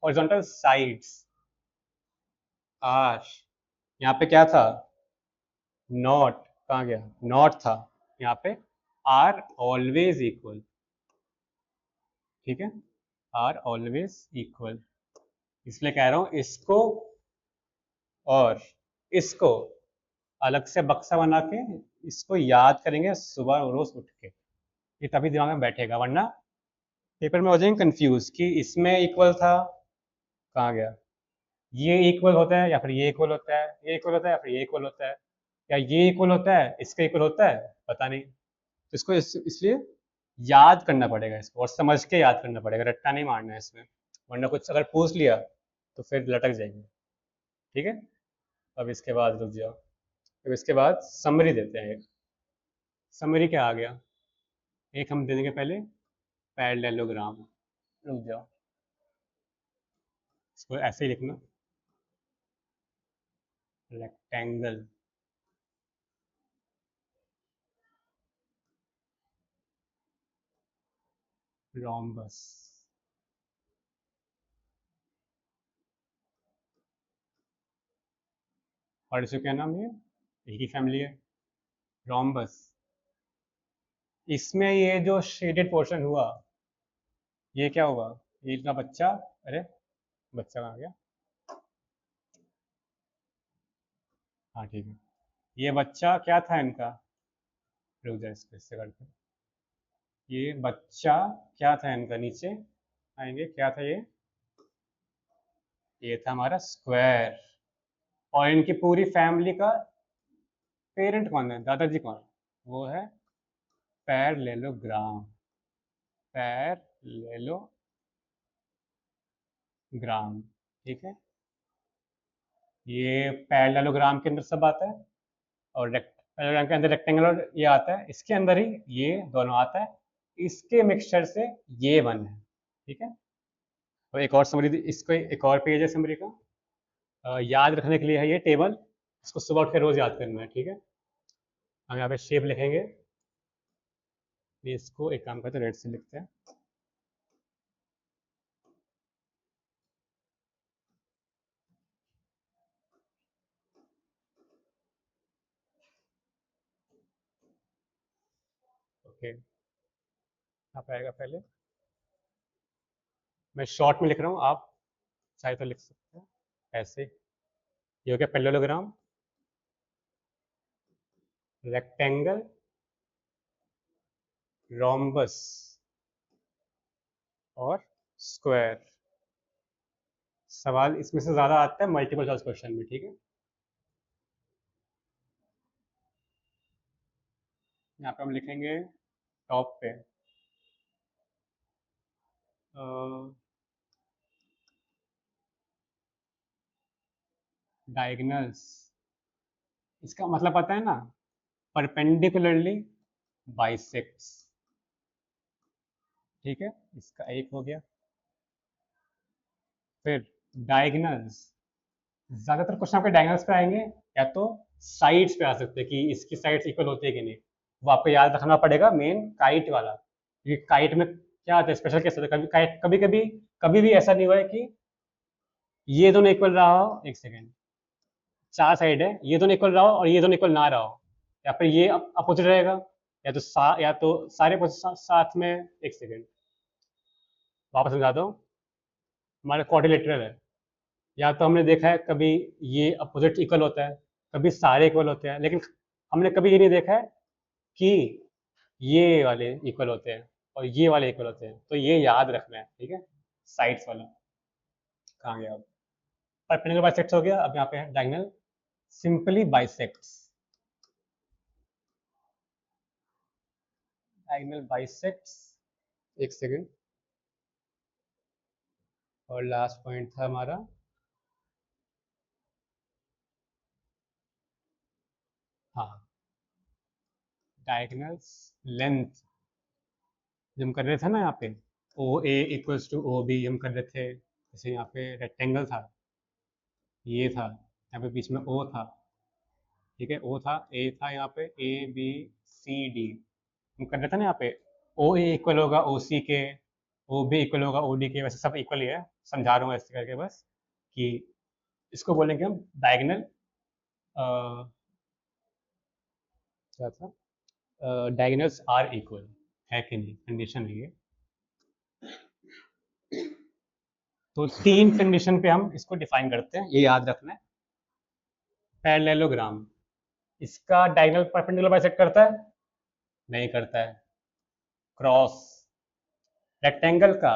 horizontal sides are, यहाँ पे क्या था, नॉट, कहाँ गया, नॉट था यहाँ पे, आर ऑलवेज इक्वल। ठीक है, आर ऑलवेज इक्वल, इसलिए कह रहा हूँ इसको और इसको अलग से बक्सा बना के इसको याद करेंगे सुबह रोज उठ के, ये तभी दिमाग में बैठेगा, वरना पेपर में हो जाएंगे कंफ्यूज कि इसमें इक्वल था, कहाँ गया, ये इक्वल होता है या फिर ये इक्वल होता है, ये इक्वल होता है या फिर ये इक्वल होता है, क्या ये इक्वल होता है इसका इक्वल होता है, पता नहीं, तो इसको इसलिए याद करना पड़ेगा इसको, और समझ के याद करना पड़ेगा, रट्टा नहीं मारना है इसमें, वरना कुछ अगर पूछ लिया तो फिर लटक जाएंगे। ठीक है, अब इसके बाद रुक जाओ, अब इसके बाद समरी देते हैं, एक समरी क्या आ गया, एक हम दे देंगे पहले पैरेललोग्राम, रुक जाओ, इसको ऐसे ही लिखना, रेक्टेंगल, रोम्बस, और इसको क्या नाम है, एक ही फैमिली है, रोम्बस। इसमें ये जो शेडेड पोर्शन हुआ ये क्या होगा, ये इनका बच्चा, अरे बच्चा कहाँ गया, हाँ ठीक है, ये बच्चा क्या था इनका, रुक जाए इसको इससे करके, ये बच्चा क्या था इनका, नीचे आएंगे, क्या था ये था हमारा स्क्वायर, और इनकी पूरी फैमिली का पेरेंट कौन है, दादाजी कौन, वो है पैरेललोग्राम, पैरेललोग्राम, ठीक है, ये पैरेललोग्राम के अंदर सब आता है, और पैरेललोग्राम के अंदर रेक्टेंगल और ये आता है, इसके अंदर ही ये दोनों आता है, इसके मिक्सचर से ये वन है। ठीक है, और एक और समरी, इसको एक और पेज है समरी का, याद रखने के लिए है ये टेबल, इसको सुबह उठ के रोज याद करना है। ठीक है, हम यहाँ पे शेप लिखेंगे, ये इसको एक काम करते हैं रेड से लिखते हैं, ओके, यहाँ पे आएगा पहले, मैं शॉर्ट में लिख रहा हूँ, आप चाहे तो लिख सकते हैं ऐसे, ये हो गया पैरेललोग्राम, रेक्टेंगल, रोम्बस और स्क्वायर। सवाल इसमें से ज़्यादा आता है मल्टीपल चॉइस क्वेश्चन में। ठीक है, यहाँ पे हम लिखेंगे टॉप पे डायगनल्स, इसका मतलब पता है ना, परपेंडिकुलरली बाइसेक्ट्स। ठीक है, इसका एक हो गया। फिर डायगनल्स, ज्यादातर क्वेश्चन आपके डायगनल्स पे आएंगे, या तो साइड्स पे आ सकते हैं कि इसकी साइड्स इक्वल होती है कि नहीं। वो आपको याद रखना पड़ेगा, मेन काइट वाला। ये काइट में क्या आता है, स्पेशल केस होता है, कभी काइट कभी भी ऐसा नहीं हुआ है कि ये दोनों इक्वल रहा हो, एक सेकेंड, चार साइड है, ये दोनों इक्वल रहा हो और ये दोनों इक्वल ना रहा हो, या फिर ये अपोजिट रहेगा, या तो या तो सारे opposite साथ में। एक सेकेंड, वापस समझा दो। हमारा क्वाड्रिलेटरल है, या तो हमने देखा है कभी ये अपोजिट इक्वल होता है, कभी सारे इक्वल होते हैं, लेकिन हमने कभी ये नहीं देखा है कि ये वाले इक्वल होते हैं और ये वाले इक्वल होते हैं। तो ये याद रखना है, ठीक है। साइड्स वाला कहाँ गया अब? परपेंडिकुलर बाइसेक्ट्स हो गया। अब यहाँ पे है diagonal simply bisects. Diagonal bisects, एक सेकेंड, और लास्ट पॉइंट था हमारा, हाँ, डायगोनल्स लेंथ। जो हम कर रहे थे ना यहाँ पे, ओ ए इक्वल्स टू ओ बी हम कर रहे थे, जैसे यहाँ पे रेक्टेंगल था, ये था, यहाँ पे बीच में ओ था, ठीक है, ओ था, ए था, यहाँ पे ए बी सी डी हम कर रहे थे ना यहाँ पे। ओ ए इक्वल होगा ओ सी के, ओ बी इक्वल होगा ओ डी के, वैसे सब इक्वल ही है। समझा रहा हूँ ऐसे करके बस, कि इसको बोलेंगे हम डायगोनल, क्या था, डायगोनल्स आर इक्वल, है कि नहीं, कंडीशन है ये। तो तीन कंडीशन पे हम इसको डिफाइन करते हैं, ये याद रखना है। पैरेललोग्राम, इसका डायगोनल परपेंडिकुलर बाइसेक्ट करता है, नहीं करता है। क्रॉस, रेक्टेंगल का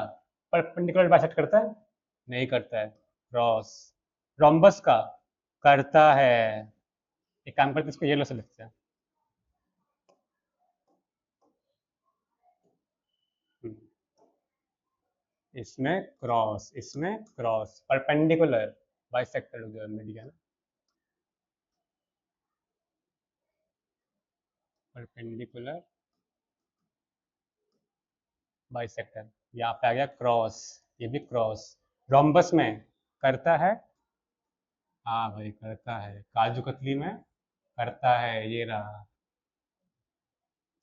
परपेंडिकुलर बाइसेक्ट करता है, नहीं करता है। क्रॉस, रोम्बस का करता है। एक काम करते हैं, इसको येलो से लिखते हैं। इसमें क्रॉस, इसमें क्रॉस, परपेंडिकुलर बाइसेक्टर हो गया मीडियन, परपेंडिकुलर बाइसेक्टर। यहाँ पे आ गया क्रॉस, ये भी क्रॉस। रोम्बस में करता है, हाँ भाई करता है, काजू कतली में करता है, ये रहा।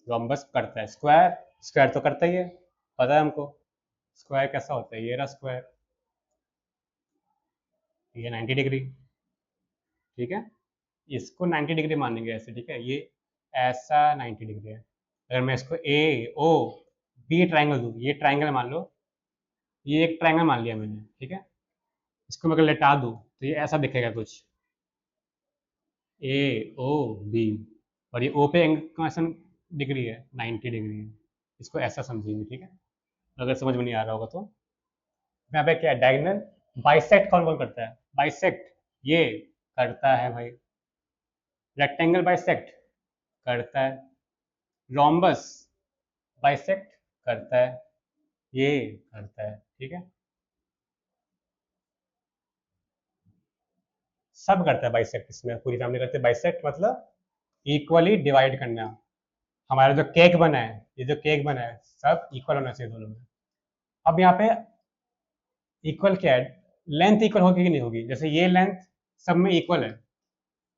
रोम्बस करता है। स्क्वायर, स्क्वायर तो करता ही है, पता है हमको। स्क्वायर कैसा होता है, ये रहा स्क्वायर, ये 90 डिग्री, ठीक है। इसको 90 डिग्री मानेंगे ऐसे, ठीक है, ये ऐसा 90 डिग्री है। अगर मैं इसको ए ओ बी ट्राइंगल दूँ, ये ट्राइंगल मान लो, ये एक ट्राइंगल मान लिया मैंने, ठीक है। इसको मैं अगर लेटा दूँ तो ये ऐसा दिखेगा कुछ, ए ओ बी, और ये ओ पे कौन सा डिग्री है, 90 डिग्री है। इसको ऐसा समझेंगे, ठीक है, अगर समझ में नहीं आ रहा होगा तो। यहाँ पे क्या है, डायगोनल बाइसेक्ट कौन कौन करता है, बाइसेक्ट ये करता है भाई, रेक्टेंगल बाइसेक्ट करता है, रोम्बस बाइसेक्ट करता है, ये करता है, ठीक है, सब करता है बाइसेक्ट। इसमें पूरी फैमिली करते हैं बाइसेक्ट, मतलब इक्वली डिवाइड करना। हमारा जो केक बना है, ये जो केक बना है, सब इक्वल होना चाहिए दोनों में। अब यहाँ पे इक्वल क्या है, लेंथ इक्वल होगी कि नहीं होगी, जैसे ये लेंथ सब में इक्वल है,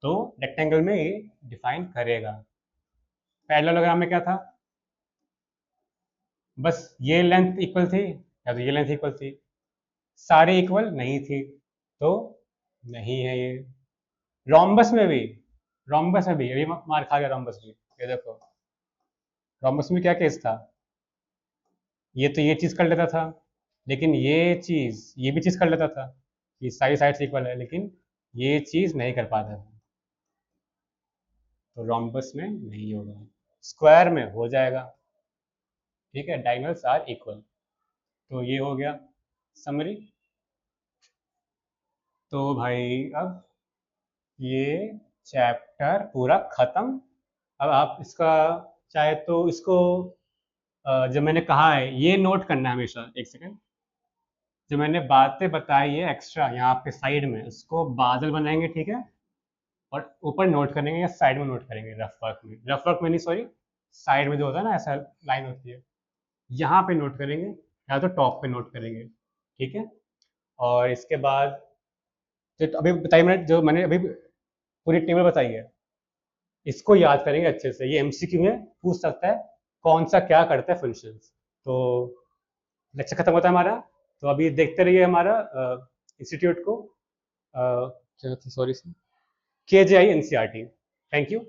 तो रेक्टेंगल में ये डिफाइन करेगा। पैरेललोग्राम में क्या था, बस ये लेंथ इक्वल थी या तो ये लेंथ इक्वल थी, सारे इक्वल नहीं थी, तो नहीं है ये। रोम्बस में भी, रोम्बस में भी अभी मार खा गया रोम्बस भी। ये देखो, रोम्बस में क्या केस था, ये तो ये चीज़ कर लेता था, लेकिन ये भी चीज़ कर लेता था, ये सारी साइड्स इक्वल है, लेकिन ये चीज़ नहीं कर पाता था, तो रोम्बस में नहीं होगा। स्क्वायर में हो जाएगा, ठीक है, डायगोनल्स आर इक्वल। तो ये हो गया समरी। तो भाई अब ये चैप्टर पूरा खत्म। अब आप इसका चाहे तो इसको जो मैंने कहा है ये नोट करना है हमेशा। एक सेकंड, जो मैंने बातें बताई है एक्स्ट्रा यहाँ पे साइड में, उसको बादल बनाएंगे, ठीक है, और ऊपर नोट करेंगे या साइड में नोट करेंगे, रफ वर्क में नहीं, सॉरी, साइड में जो होता है ना ऐसा लाइन होती है, यहाँ पे नोट करेंगे या तो टॉप पे नोट करेंगे, ठीक है। और इसके बाद जो अभी बताइए, मैंने जो मैंने अभी पूरी टेबल बताई है, इसको याद करेंगे अच्छे से। ये एमसीक्यू में पूछ सकता है कौन सा क्या करता है फंक्शंस। तो लेक्चर खत्म होता है हमारा, तो अभी देखते रहिए हमारा इंस्टीट्यूट को, sorry, KJI NCERT। Thank you.